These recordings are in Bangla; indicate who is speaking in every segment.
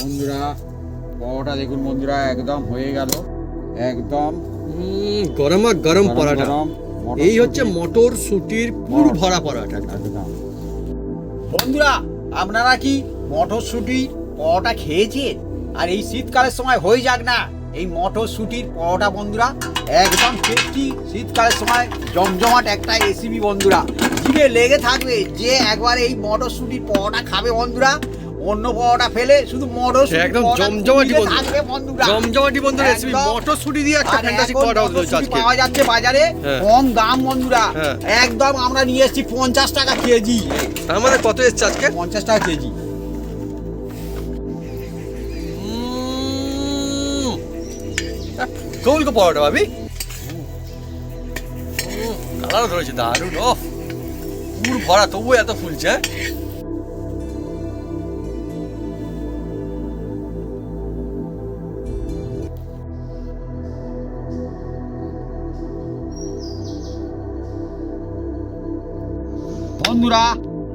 Speaker 1: বন্ধুরা পরোটা দেখুন বন্ধুরা একদম হয়ে গেল, একদম
Speaker 2: গরমা গরম পরোটা।
Speaker 1: গরম
Speaker 2: এই হচ্ছে মটরশুটির পুর ভরা পরোটা।
Speaker 3: বন্ধুরা আপনারা কি মটরশুটির পরোটা খেয়েছেন? আর এই শীতকালের সময় হয়ে যাক না এই মটরশুটির পরোটা বন্ধুরা, একদম টেস্টি শীতকালের সময় জমজমাট একটা রেসিপি বন্ধুরা, জিভে লেগে থাকবে যে একবার এই মটরশুটির পরোটা খাবে বন্ধুরা, অন্য পরোটা ফেলে শুধু মটরশুটি
Speaker 2: একদম জমজমাটি বন্ধুরা, জমজমাটি বন্ধুরা রেসিপি মটরশুটি দিয়ে একটা ফ্যান্টাসটিক পরোটা হচ্ছে আজকে।
Speaker 3: পাওয়া যাচ্ছে বাজারে কম দাম বন্ধুরা, একদম আমরা নিয়ে এসেছি 50 টাকা কেজি।
Speaker 2: আমাদের কত এসছে আজকে?
Speaker 3: 50 টাকা কেজি।
Speaker 2: কৌলকো পরোটা ভাবি, কালার ধরেছে দারুণ। ও পুর ভরা তবু এত ফুলছে।
Speaker 3: বন্ধুরা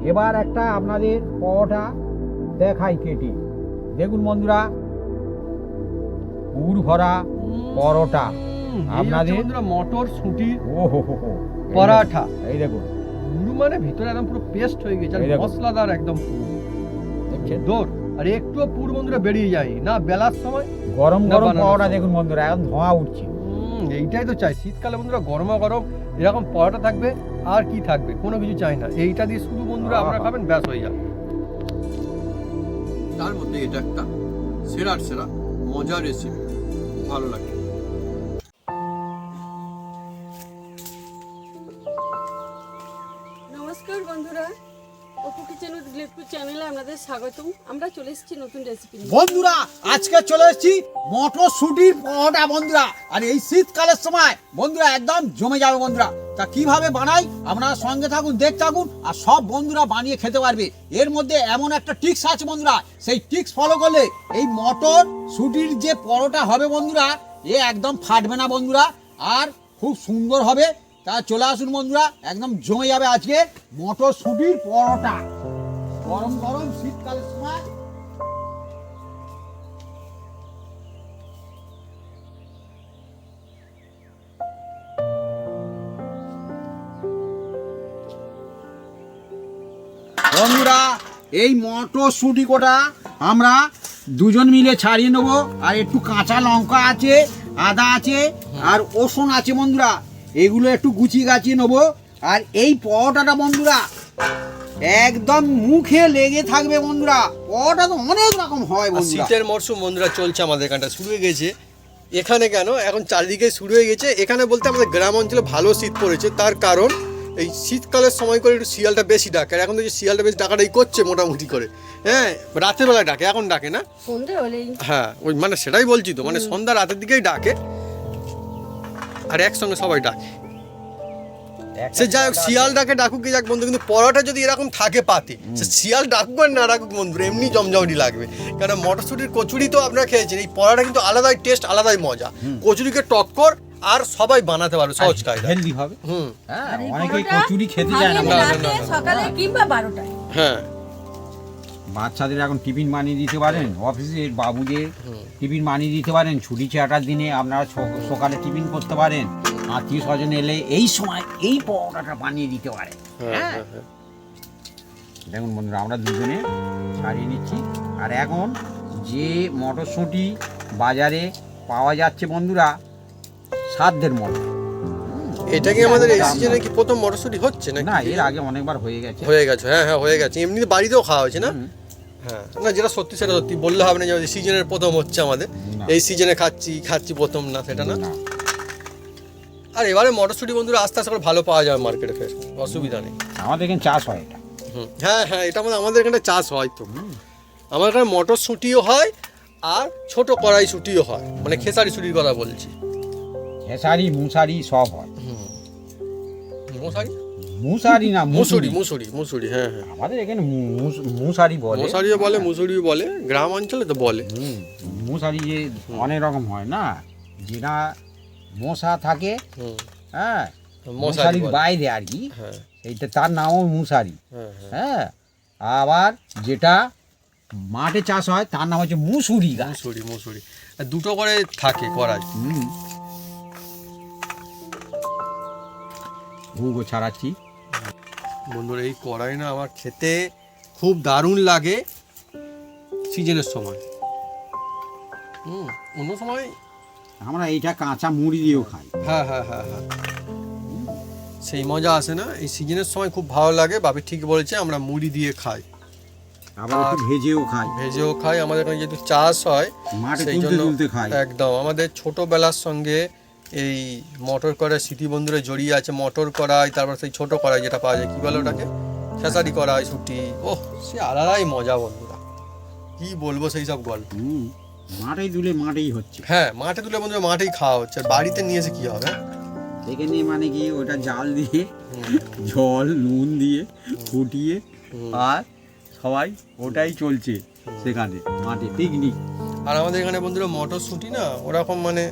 Speaker 3: এবার একটা আপনাদের পরোটা দেখাই কেটে, দেখুন বন্ধুরা পুর ভরা পরোটা আপনাদের
Speaker 2: বন্ধুরা মটরশুটির
Speaker 3: ও হো হো হো
Speaker 2: পরোটা।
Speaker 3: এই দেখুন
Speaker 2: পুর মানে ভিতরে একদম পুরো পেস্ট হয়ে গেছে, আর মশলাদার একদম পুর দেখছেন দৌড়। আর একটু পুর বন্ধুরা বেরিয়ে যায় না বেলার সময়।
Speaker 3: গরম গরম পরোটা দেখুন বন্ধুরা একদম ধোঁয়া উঠছে।
Speaker 2: এইটাই তো চাই শীতকালে বন্ধুরা, গরমা গরম এরকম পরোটা থাকবে, আর কি থাকবে, কোনো কিছু চাই না। এইটা দিয়ে শুধু বন্ধুরা আপনারা খাবেন, ব্যাস হয়ে যাবে। তার মধ্যে এটা একটা সেরা মজার রেসিপি, ভালো লাগে।
Speaker 4: নমস্কার বন্ধুরা, অপু কিচেন উইথ গ্লেটফুড চ্যানেলে আপনাদের স্বাগতম। আমরা চলে এসেছি নতুন রেসিপি নিয়ে।
Speaker 3: বন্ধুরা আজকে চলে এসেছি মটরশুটির পরোটা বন্ধুরা, আর এই শীতকালের সময় বন্ধুরা একদম জমে যাবে বন্ধুরা। তা কিভাবে বানাই আপনারা সঙ্গে থাকুন, দেখতে থাকুন, আর সব বন্ধুরা বানিয়ে খেতে পারবে। এর মধ্যে এমন একটা টিক্স আছে বন্ধুরা, সেই টিক্স ফলো করলে এই মটরশুটির যে পরোটা হবে বন্ধুরা, এ একদম ফাটবে না বন্ধুরা, আর খুব সুন্দর হবে। তা চলে আসুন বন্ধুরা, একদম জমে যাবে আজকে মটরশুটির পরোটা গরম গরম শীতকালের সময়। বন্ধুরা এই মটরশুটি কোটা আমরা দুজন মিলে ছাড়িয়ে নেবো, আর একটু কাঁচা লঙ্কা আছে, আদা আছে, আর রসুন আছে বন্ধুরা, এগুলো একটু গুছিয়ে গাছিয়ে নেবো। আর এই পরোটাটা বন্ধুরা একদম মুখে লেগে থাকবে বন্ধুরা, পরোটা তো অনেক রকম হয় বন্ধুরা।
Speaker 2: শীতের মরশুম বন্ধুরা চলছে, আমাদের এখানটা শুরু হয়ে গেছে। এখানে কেন এখন চারিদিকে শুরু হয়ে গেছে, এখানে বলতে আমাদের গ্রাম অঞ্চলে ভালো শীত পড়েছে। তার কারণ এই শীতকালের সময় করে একটু শিয়ালটা বেশি ডাকে, আর এখন তো শিয়ালটা বেশি ডাকাটাই করছে মোটামুটি করে। হ্যাঁ, রাতের বেলায় ডাকে, এখন ডাকে না,
Speaker 4: সন্ধে হলেই।
Speaker 2: হ্যাঁ ওই মানে সেটাই বলছি তো, মানে সন্ধ্যা রাতের দিকেই ডাকে, আর একসঙ্গে সবাই ডাকে। সে যাই হোক, শিয়াল ডাকে ডাকুক যাক বন্ধু, কিন্তু পরোটা যদি এরকম থাকে পাতে, সে শিয়াল ডাকুক আর না ডাকুক বন্ধুরা এমনি জমজমাটি লাগবে। কারণ মটরশুটির কচুরি তো আপনারা খেয়েছেন, এই পরোটা কিন্তু আলাদাই টেস্ট, আলাদাই মজা। কচুরিকে টক্কর, আর সবাই বানাতে পারবে সহজ কায়দা,
Speaker 3: হেলদি হবে।
Speaker 1: হ্যাঁ অনেকেই কচুরি খেতে চায় না
Speaker 4: সকালে কিংবা 12টায়।
Speaker 2: হ্যাঁ,
Speaker 1: বাচ্চাদের এখন টিফিন বানিয়ে দিতে পারেন, অফিসের বাবুদের টিফিন বানিয়ে দিতে পারেন, ছুটি ছাটার দিনে আপনারা সকালে টিফিন করতে পারেন, আত্মীয় স্বজন এলে এই সময় এই পরোটাটা বানিয়ে দিতে পারেন। হ্যাঁ দেখুন বন্ধুরা আমরা দুজনে ছাড়িয়ে নিচ্ছি। আর এখন যে মটরশুঁটি বাজারে পাওয়া যাচ্ছে বন্ধুরা সাধ্যের মতো,
Speaker 2: এটা কি আমাদের এই সিজনে কি প্রথম মটরশুটি হচ্ছে নাকি?
Speaker 1: না এর আগে অনেকবার হয়ে গেছে।
Speaker 2: হ্যাঁ হয়ে গেছে, এমনিতে বাড়িতেও খাওয়া হয়েছে না। হ্যাঁ না, যেটা সত্যি সেটা সত্যি বললে হবে না যে সিজনের প্রথম হচ্ছে আমাদের, এই সিজনে খাচ্ছি প্রথম না, সেটা না। আর এবারে মটরশুটি বন্ধুরা আস্তে আস্তে করে ভালো পাওয়া যাবে মার্কেটে, ফের অসুবিধা নেই।
Speaker 1: আমাদের এখানে চাষ হয় এটা।
Speaker 2: হ্যাঁ এটা আমাদের এখানে চাষ হয় তো। আমার এখানে মটরশুটিও হয়, আর ছোট কড়াইশুটিও হয়, মানে খেসারি শুটির কথা বলছি।
Speaker 1: খেসারি মুসারি সব হয়।
Speaker 2: মশারি
Speaker 1: মুসারি না
Speaker 2: মুসুরি হ্যাঁ।
Speaker 1: আমাদের এখানে মুসারি বলে,
Speaker 2: মশারিও বলে, মুসুরিও বলে, গ্রাম অঞ্চলে তো বলে।
Speaker 1: মুসারি যে অনেক রকম হয় না, যেটা মশা থাকে, হ্যাঁ মশারির বাইরে আর কি, এইটা তার নামও মুসারি। হ্যাঁ আবার যেটা
Speaker 3: মাঠে চাষ হয় তার নাম হচ্ছে মুসুরি গাছ।
Speaker 2: মুসুরি আর দুটো করে থাকে কড়াই।
Speaker 3: ভুগো ছাড়াচ্ছি
Speaker 2: বন্ধুরা এই কড়াই না আমার খেতে খুব দারুণ লাগে সিজনের সময়। অন্য সময়
Speaker 3: আমরা এইটা কাঁচা মুড়ি দিয়েও খাই।
Speaker 2: হ্যাঁ হ্যাঁ হ্যাঁ হ্যাঁ, সেই মজা আসে না, এই সিজনের সময় খুব ভালো লাগে। বাপি ঠিক বলেছে, আমরা মুড়ি দিয়ে খাই,
Speaker 3: আবার একটু ভেজেও খাই।
Speaker 2: ভেজেও খাই। আমাদের এখানে যেহেতু চাষ হয়
Speaker 3: মাঠে
Speaker 2: সেই
Speaker 3: তুলতে
Speaker 2: জন্য
Speaker 3: তুলতে খাই।
Speaker 2: একদম আমাদের ছোটবেলার সঙ্গে এই মটর কড়াই স্মৃতি বন্ধুরা জড়িয়ে আছে। মটর কড়াই, তারপর সেই ছোট কড়াই যেটা পাওয়া যায়, কি বলে ওটাকে, খেসারি কড়াই, ছুটি, ওহ সে আলাদাই মজা বন্ধুরা, কি বলবো সেই সব গল্প।
Speaker 3: মাঠেই তুলে মাঠেই হচ্ছে।
Speaker 2: হ্যাঁ মাঠে তুলে বন্ধুরা মাঠেই খাওয়া হচ্ছে, আর বাড়িতে নিয়ে এসে কি হবে।
Speaker 3: এখানে মানে কি ওটা জাল দিয়ে জল নুন দিয়ে ফুটিয়ে আর সবাই ওটাই চলছে সেখানে মাঠে পিকনিক।
Speaker 2: আর আমাদের এখানে বন্ধুরা মটরশুঁটি না ওরকম মানে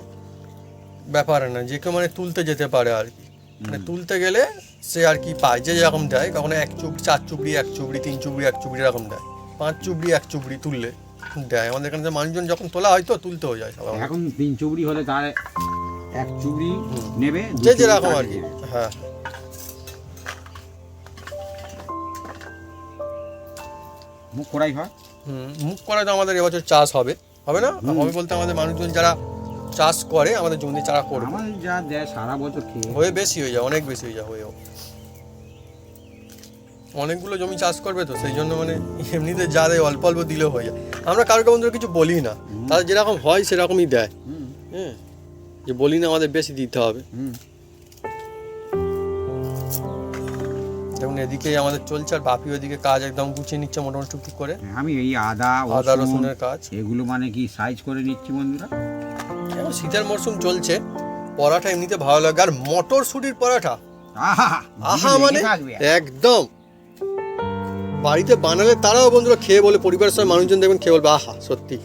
Speaker 2: ব্যাপার না, যে কেউ মানে তুলতে যেতে পারে আর কি। মানে তুলতে গেলে সে আর কি পায়, যে যেরকম দেয়, কখনো 1 চুবড়ি, 4 চুবড়ি 1 চুবড়ি, 3 চুবড়ি 1 চুবড়ি এরকম দেয়, 5 চুবড়ি 1 চুবড়ি তুললে দেয়। আমাদের এখানে মানুষজন যখন তোলা হয় তো তুলতে হয়ে যায় সবাই।
Speaker 3: এখন 3 চুবড়ি হলে তার 1 চুবড়ি নেবে,
Speaker 2: যে যেরকম আর কি। হ্যাঁ
Speaker 3: মুখ করাই হয়।
Speaker 2: মুখ করা তো আমাদের এবছর চাষ হবে, হবে না? হবে বলতে আমাদের মানুষজন যারা চাষ করে আমাদের জমি চারা করবে,
Speaker 3: আমাদের যা দেয় সারা বছর খেয়ে
Speaker 2: হয়ে বেশি হয়ে যায়, অনেক বেশি হয়ে যায়, হয়েও অনেকগুলো জমি চাষ করবে তো সেই জন্য মানে এমনিতে যা দেয় অল্প অল্প দিলেও হয়ে যায়। আমরা কারোকে বন্ধুরা কিছু বলি না, তাদের যেরকম হয় সেরকমই দেয়। হ্যাঁ, যে বলি না আমাদের বেশি দিতে হবে। দেখুন এদিকে আমাদের চলছে, আর বাপি ওদিকে কাজ একদম গুছিয়ে নিচ্ছে মোটামুটি টুকটুক করে।
Speaker 3: আমি এই আদা
Speaker 2: রসুনের কাজ
Speaker 3: এগুলো মানে কি সাইজ করে নিচ্ছি বন্ধুরা।
Speaker 2: এখন শীতের মরশুম চলছে, পরাঠা এমনিতে ভালো লাগে, আর মটরশুঁটির পরাঠা আহা মানে একদম বাড়িতে বানালে তারাও বন্ধুরা খেয়ে বলে, পরিবারের সঙ্গে মানুষজন দেখবেন খেয়ে বলবে আহা সত্যি।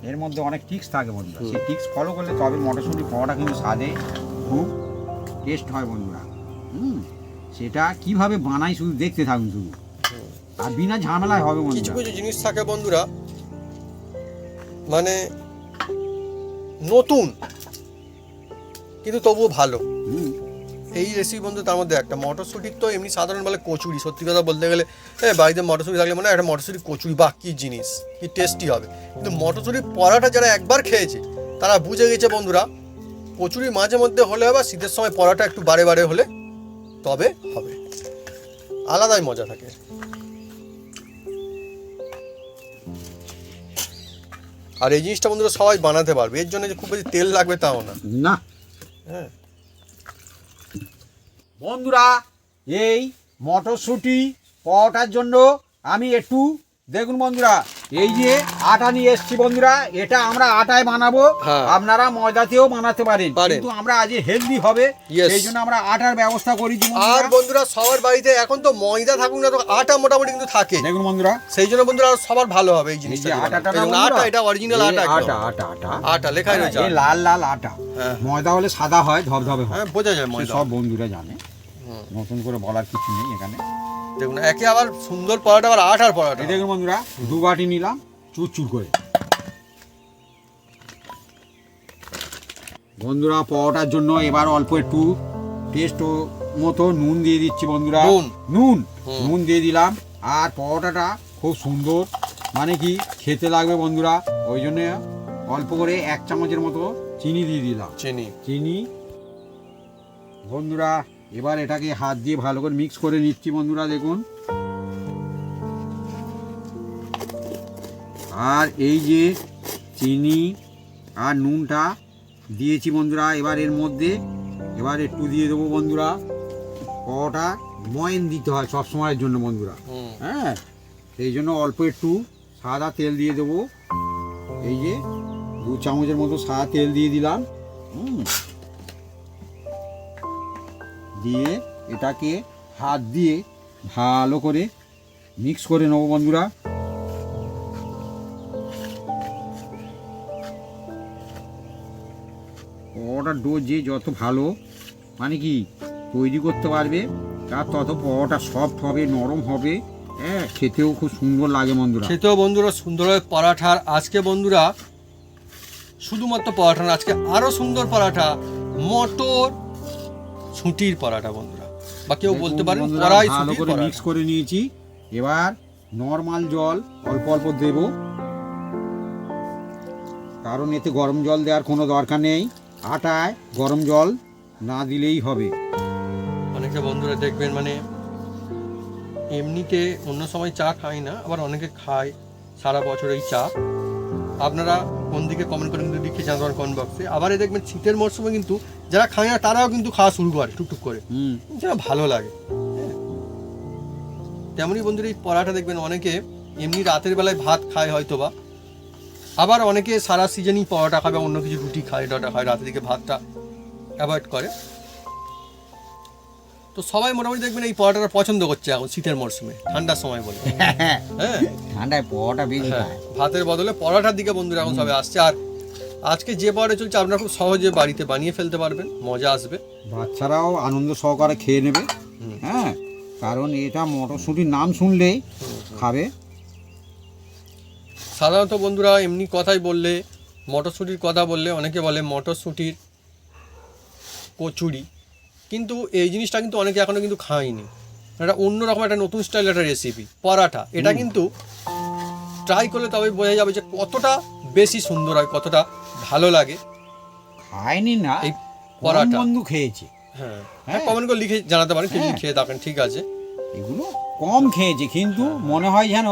Speaker 3: এর মধ্যে অনেক টিক্স থাকে বন্ধুরা, সেই টিক্স ফলো করলে তবে মটরশুঁটি পরোটা কিন্তু স্বাদে খুব টেস্ট হয় বন্ধুরা। সেটা কিভাবে বানাই শুধু দেখতে থাকুন শুধু, আর বিনা ঝামেলায় হবে
Speaker 2: কিছু
Speaker 3: বন্ধুরা।
Speaker 2: কিছু জিনিস থাকে বন্ধুরা মানে নতুন কিন্তু তবুও ভালো। এই রেসিপি বন্ধু তার মধ্যে একটা। মটরশুঁটির তো এমনি সাধারণ বলে কচুরি, সত্যি কথা বলতে গেলে বাড়িতে মটরশুঁটি থাকলে মানে একটা মটরশুঁটি কচুরি, বাহ কি জিনিস, কি টেস্টি হবে। কিন্তু মটরশুঁটির পরাটা যারা একবার খেয়েছে তারা বুঝে গেছে বন্ধুরা, কচুরি মাঝে মধ্যে হলে হবে, শীতের সময় পরাটা একটু বারে বারে হলে তবে হবে, আলাদাই মজা থাকে। আর এই জিনিসটা বন্ধুরা সবাই বানাতে পারবে, এর জন্য যে খুব বেশি তেল লাগবে তাও না।
Speaker 3: না
Speaker 2: হ্যাঁ
Speaker 3: বন্ধুরা, এই মটরশুঁটি পরোটার জন্য আমি একটু দেখুন বন্ধুরা, এই যে আটা নিয়ে এসেছি বন্ধুরা, এটা আমরা আটায় বানাবো, আপনারা ময়দাতেও বানাতে পারেন, কিন্তু আমরা আজ হেলদি হবে এই জন্য আমরা আটার ব্যবস্থা করেছি।
Speaker 2: আর বন্ধুরা সবার বাড়িতে এখন তো ময়দা থাকুক না তো আটা মোটামুটি কিন্তু থাকে,
Speaker 3: দেখুন বন্ধুরা,
Speaker 2: সেই জন্য বন্ধুরা সবার ভালো হবে এই জিনিসটা। আটা এটা অরিজিনাল আটা,
Speaker 3: আটা আটা আটা
Speaker 2: আটা লেখাই রয়েছে,
Speaker 3: এই লাল লাল আটা। ময়দা হলে সাদা হয়, ধবধবে হয়,
Speaker 2: হ্যাঁ বোঝা যায় ময়দা,
Speaker 3: সব বন্ধুরা জানে, নতুন করে বলার কিছু নেই এখানে।
Speaker 2: দেখুন একে আবার সুন্দর পরোটা, আবার আটার পরোটা।
Speaker 3: দেখুন বন্ধুরা, 2 বাটি নিলাম চুরচুর করে। বন্ধুরা পরোটার জন্য এবার অল্প একটু টেস্ট মতো নুন দিয়ে দিচ্ছি বন্ধুরা, নুন দিয়ে দিলাম। আর পরোটাটা খুব সুন্দর মানে কি খেতে লাগবে বন্ধুরা, ওই জন্য অল্প করে 1 চামচের মতো চিনি দিয়ে দিলাম। চিনি বন্ধুরা, এবার এটাকে হাত দিয়ে ভালো করে মিক্স করে নিচ্ছি বন্ধুরা, দেখুন। আর এই যে চিনি আর নুনটা দিয়েছি বন্ধুরা, এবার এর মধ্যে এবার একটু দিয়ে দেবো বন্ধুরা, পরোটা ময়ন দিতে হয় সব সময়ের জন্য বন্ধুরা। হ্যাঁ, সেই জন্য অল্প একটু সাদা তেল দিয়ে দেবো, এই যে 2 চামচের মতো সাদা তেল দিয়ে দিলাম। দিয়ে এটাকে হাত দিয়ে ভালো করে মিক্স করে নেবো বন্ধুরা। পরোটার ডো যে যত ভালো মানে কি তৈরি করতে পারবে, তার তত পরোটা সফট হবে, নরম হবে,
Speaker 1: হ্যাঁ খেতেও খুব সুন্দর লাগে বন্ধুরা।
Speaker 2: খেতেও বন্ধুরা সুন্দর হয় পরাঠার। আজকে বন্ধুরা শুধুমাত্র পরাঠা না, আজকে আরো সুন্দর পরাঠা, মটর ছুটির পরাঠা বন্ধুরা, বা কেউ বলতে পারেন
Speaker 1: বন্ধুরা,
Speaker 2: কড়াই
Speaker 1: ভালো
Speaker 2: ছুটির
Speaker 1: করে
Speaker 2: পরাঠা।
Speaker 1: মিক্স করে নিয়েছি। এবার নর্মাল জল অল্প অল্প দেব, কারণ এতে গরম জল দেওয়ার কোনো দরকার নেই। আটায় গরম জল না দিলেই হবে।
Speaker 2: অনেকে বন্ধুরা দেখবেন মানে এমনিতে অন্য সময় চা খায় না, আবার অনেকে খায় সারা বছর এই চা। আপনারা কোন দিকে কমেন্ট করে কিন্তু লিখে জানাবেন কমেন্ট বক্সে। আবার এই দেখবেন শীতের মরশুমে কিন্তু যারা খায় না তারাও কিন্তু খাওয়া শুরু করে টুকটুক করে, যেটা ভালো লাগে। তেমনই বন্ধুরা এই পরাটা দেখবেন অনেকে এমনি রাতের বেলায় ভাত খায় হয়তোবা, আবার অনেকে সারা সিজনই পরোটা খাবে, অন্য কিছু রুটি খায়, ডাটা খায়, রাতের দিকে ভাতটা অ্যাভয়েড করে। তো সবাই মোটামুটি দেখবেন এই পরোটাটা পছন্দ করছে এখন শীতের মরশুমে, ঠান্ডার সময় বলে। হ্যাঁ,
Speaker 1: ঠান্ডায় পরোটা বেশি
Speaker 2: হ্যাঁ,
Speaker 1: খায়।
Speaker 2: ভাতের বদলে পরোটার দিকে বন্ধুরা এখন সবাই আসছে। আর আজকে যে পরোটা চলছে আপনারা খুব সহজে বাড়িতে বানিয়ে ফেলতে পারবেন, মজা আসবে।
Speaker 1: বাচ্চারাও আনন্দ সহকারে খেয়ে নেবে। হ্যাঁ, কারণ এটা মটরশুঁটির নাম শুনলেই খাবে।
Speaker 2: সাধারণত বন্ধুরা এমনি কথাই বললে, মটরশুঁটির কথা বললে অনেকে বলে মটরশুঁটির কচুরি, কিন্তু এই জিনিসটা কিন্তু অনেকে এখনো কিন্তু খায়নি। এটা অন্যরকম একটা নতুন স্টাইল একটা রেসিপি পরাঠা। এটা কিন্তু ট্রাই করলে তবে বোঝা যাবে যে কতটা বেশি সুন্দর হয়, কতটা ভালো লাগে।
Speaker 1: খায়নি না,
Speaker 2: এই
Speaker 1: কম
Speaker 2: পরাঠা।
Speaker 1: বন্ধু খেয়েছে।
Speaker 2: হ্যাঁ,
Speaker 1: হ্যাঁ।
Speaker 2: কমেন্ট করে লিখে জানাতে পারেন কি
Speaker 1: হ্যাঁ।
Speaker 2: খেয়ে থাকেন, ঠিক আছে।
Speaker 1: এগুলো কম খেয়েছে, কিন্তু মনে হয় যেন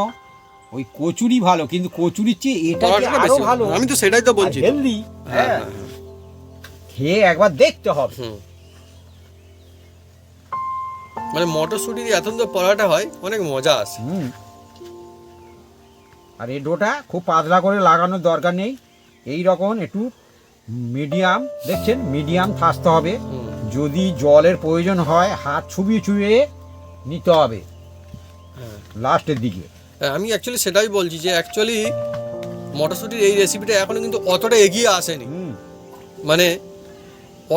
Speaker 1: ওই কচুরি ভালো, কিন্তু কচুরির চেয়ে এটা যে
Speaker 2: পরাঠাটা
Speaker 1: আরো
Speaker 2: বেশি
Speaker 1: ভালো।
Speaker 2: আমি তো সেটাই তো বলছি।
Speaker 1: হেলদি।
Speaker 2: হ্যাঁ,
Speaker 1: হ্যাঁ,
Speaker 2: হ্যাঁ,
Speaker 1: খেয়ে একবার দেখতে হবে।
Speaker 2: হুম। মানে মটরশুঁটির এত সুন্দর পরাঠা হয়, অনেক মজা আসে।
Speaker 1: হুম। আর এই ডোটা খুব পাতলা করে লাগানোর দরকার নেই, এই রকম একটু মিডিয়াম, দেখছেন মিডিয়াম থাকতে হবে।
Speaker 2: হুম।
Speaker 1: যদি জলের প্রয়োজন হয় হাত ছুবিয়ে ছুবিয়ে নিতে হবে
Speaker 2: হ্যাঁ।
Speaker 1: লাস্টের দিকে।
Speaker 2: আমি অ্যাকচুয়ালি সেটাই বলছি যে অ্যাকচুয়ালি মটরশুঁটির এই রেসিপিটা এখনো কিন্তু অতটা এগিয়ে আসেনি,
Speaker 1: হুম
Speaker 2: মানে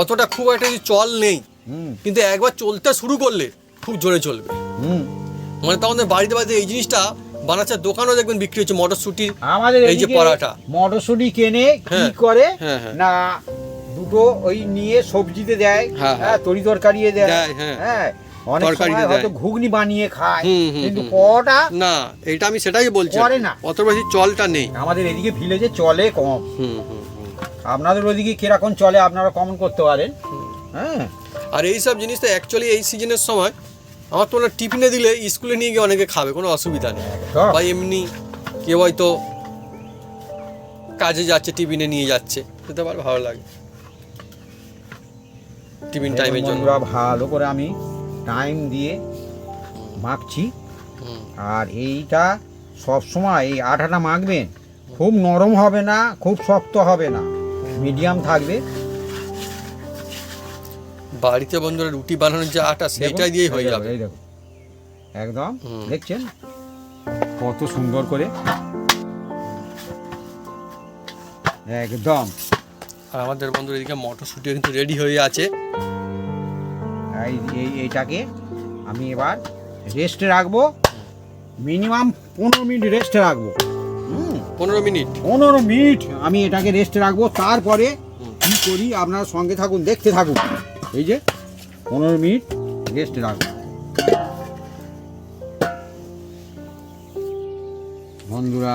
Speaker 2: অতটা খুব একটা চল নেই,
Speaker 1: হুম
Speaker 2: কিন্তু একবার চলতে শুরু করলে খুব জোরে চলবে।
Speaker 1: হুম।
Speaker 2: মানে তখন বাড়িতে বাড়িতে এই জিনিসটা বানাচ্ছে, দোকানও দেখবেন বিক্রি হচ্ছে মটরশুঁটির
Speaker 1: আমাদের
Speaker 2: এই যে
Speaker 1: এদিকে
Speaker 2: পরাঠা।
Speaker 1: মটরশুঁটি কেনে কি
Speaker 2: হ্যাঁ,
Speaker 1: করে
Speaker 2: হ্যাঁ, হ্যাঁ।
Speaker 1: না, দুটো ওই নিয়ে সবজিতে দেয়,
Speaker 2: হ্যাঁ, হ্যাঁ।
Speaker 1: হ্যাঁ তরি তরকারি দেয়।
Speaker 2: দেয়, হ্যাঁ।
Speaker 1: হ্যাঁ, অনেক
Speaker 2: তরকারিতে
Speaker 1: সময় হয়তো
Speaker 2: দেয়।
Speaker 1: ঘুগনি বানিয়ে খায়,
Speaker 2: হুম, হুম,
Speaker 1: কিন্তু
Speaker 2: হুম।
Speaker 1: পরোটা
Speaker 2: না, এটা আমি সেটাই বলছি,
Speaker 1: করে না।
Speaker 2: অত বেশি চলটা নেই।
Speaker 1: আমাদের এদিকে ভিলেজে চলে কম।
Speaker 2: হুম, হুম, হুম।
Speaker 1: আপনাদের ওদিকে কিরকম চলে আপনারা কমেন্ট করতে পারেন। হ্যাঁ,
Speaker 2: আর এই সব জিনিসটা অ্যাকচুয়ালি এই সিজনের সময় আমার তো ওরা টিফিনে দিলে স্কুলে নিয়ে গিয়ে অনেকে খাবে, কোনো অসুবিধা নেই।
Speaker 1: একদম।
Speaker 2: বা এমনি কেউ হয়তো কাজে যাচ্ছে টিফিনে নিয়ে যাচ্ছে, খেতে পারে, ভালো লাগে টিফিন টাইমের জন্য।
Speaker 1: বন্ধুরা ভালো করে আমি টাইম দিয়ে মাখছি।
Speaker 2: হুম,
Speaker 1: আর এইটা সব সময় এই আটাটা মাখবেন, খুব নরম হবে না, খুব শক্ত হবে না, মিডিয়াম থাকবে।
Speaker 2: বাড়িতে বন্ধুরা রুটি বানানোর যে আটা সেইটাই দিয়েই হয়ে যাবে।
Speaker 1: এই দেখো একদম,
Speaker 2: হুম।
Speaker 1: দেখছেন কত সুন্দর করে একদম।
Speaker 2: আর আমাদের বন্ধুরা এদিকে মটরশুঁটিও কিন্তু রেডি হয়ে আছে।
Speaker 1: এইটাকে আমি এবার রেস্টে রাখবো, মিনিমাম 15 মিনিট রেস্টে রাখবো।
Speaker 2: 15 মিনিট।
Speaker 1: 15 মিনিট আমি এটাকে রেস্টে রাখবো। তারপরে কি করি আপনারা সঙ্গে থাকুন, দেখতে থাকুন। এই যে 15 মিনিট রেস্টে রাখবো। বন্ধুরা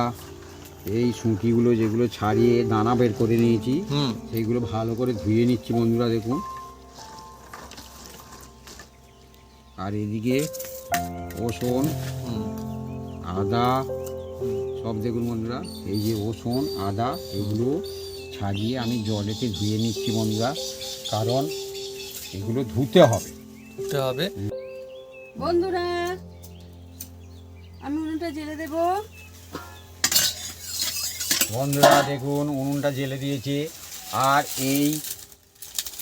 Speaker 1: এই সুঁটিগুলো যেগুলো ছাড়িয়ে দানা বের করে নিয়েছি,
Speaker 2: হুম,
Speaker 1: সেইগুলো ভালো করে ধুয়ে নিচ্ছি বন্ধুরা, দেখুন। আর এদিকে রসুন,
Speaker 2: হুম,
Speaker 1: আদা সব দেখুন বন্ধুরা, এই যে রসুন আদা এগুলো ছাড়িয়ে আমি জলেতে ধুয়ে নিচ্ছি বন্ধুরা, কারণ এগুলো ধুতে হবে।
Speaker 2: দিতে হবে।
Speaker 4: বন্ধুরা আমি উনুনটা জেলে দেব।
Speaker 1: বন্ধুরা দেখুন উনুনটা জেলে দিয়েছে। আর এই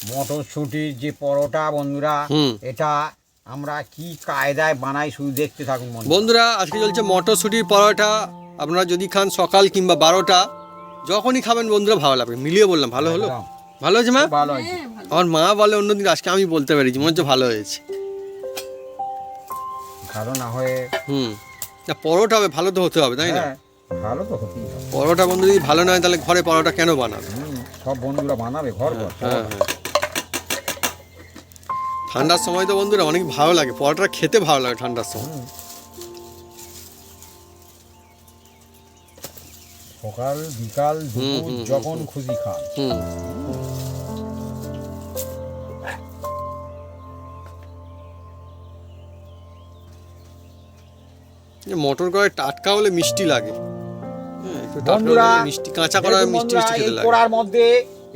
Speaker 1: মটরশুঁটির যে পরোটা বন্ধুরা,
Speaker 2: হুম।
Speaker 1: এটা আমরা কি কায়দায় বানাই শুধু দেখতে থাকুন বন্ধুরা।
Speaker 2: বন্ধুরা আজকে চলছে মটরশুঁটির পরোটা। আপনারা যদি খান সকাল কিংবা 12টা, যখনই খাবেন বন্ধুরা ভালো লাগবে। মিলিয়ে বললাম, ভালো হলো?
Speaker 1: একদম।
Speaker 2: ভালো হয়েছে মা?
Speaker 1: খুব ভালো হয়েছে।
Speaker 4: হ্যাঁ ভালো।
Speaker 2: আমার মা বলে অন্যদিন, আজকে আমি বলতে পেরেছি মনে হচ্ছে ভালো হয়েছে।
Speaker 1: কারণ না হয়ে
Speaker 2: হুম, না পরোটা হবে ভালো তো হতে হবে তাই না?
Speaker 1: হ্যাঁ, ভালো তো হতেই হবে।
Speaker 2: পরোটা বন্ধু যদি ভালো নয় তাহলে ঘরে পরোটা কেন বানাবে?
Speaker 1: সব বন্ধুরা বানাবে ঘর ঘর।
Speaker 2: হ্যাঁ হ্যাঁ। ঠান্ডার সময় তো বন্ধুরা অনেক ভালো লাগে, পরোটা খেতে ভালো লাগে ঠান্ডার সময়।
Speaker 1: সকাল বিকাল দুপুর
Speaker 2: হুম,
Speaker 1: যখন খুশি খান।
Speaker 2: হুম। মটর করে টাটকা হলে মিষ্টি লাগে। হ্যাঁ, একটু টাটকা
Speaker 1: বন্ধুরা,
Speaker 2: হলে মিষ্টি কাঁচা করা
Speaker 1: দেখুন
Speaker 2: মিষ্টি
Speaker 1: বন্ধুরা,
Speaker 2: মিষ্টি
Speaker 1: এই
Speaker 2: খেতে লাগে।
Speaker 1: কড়ার মধ্যে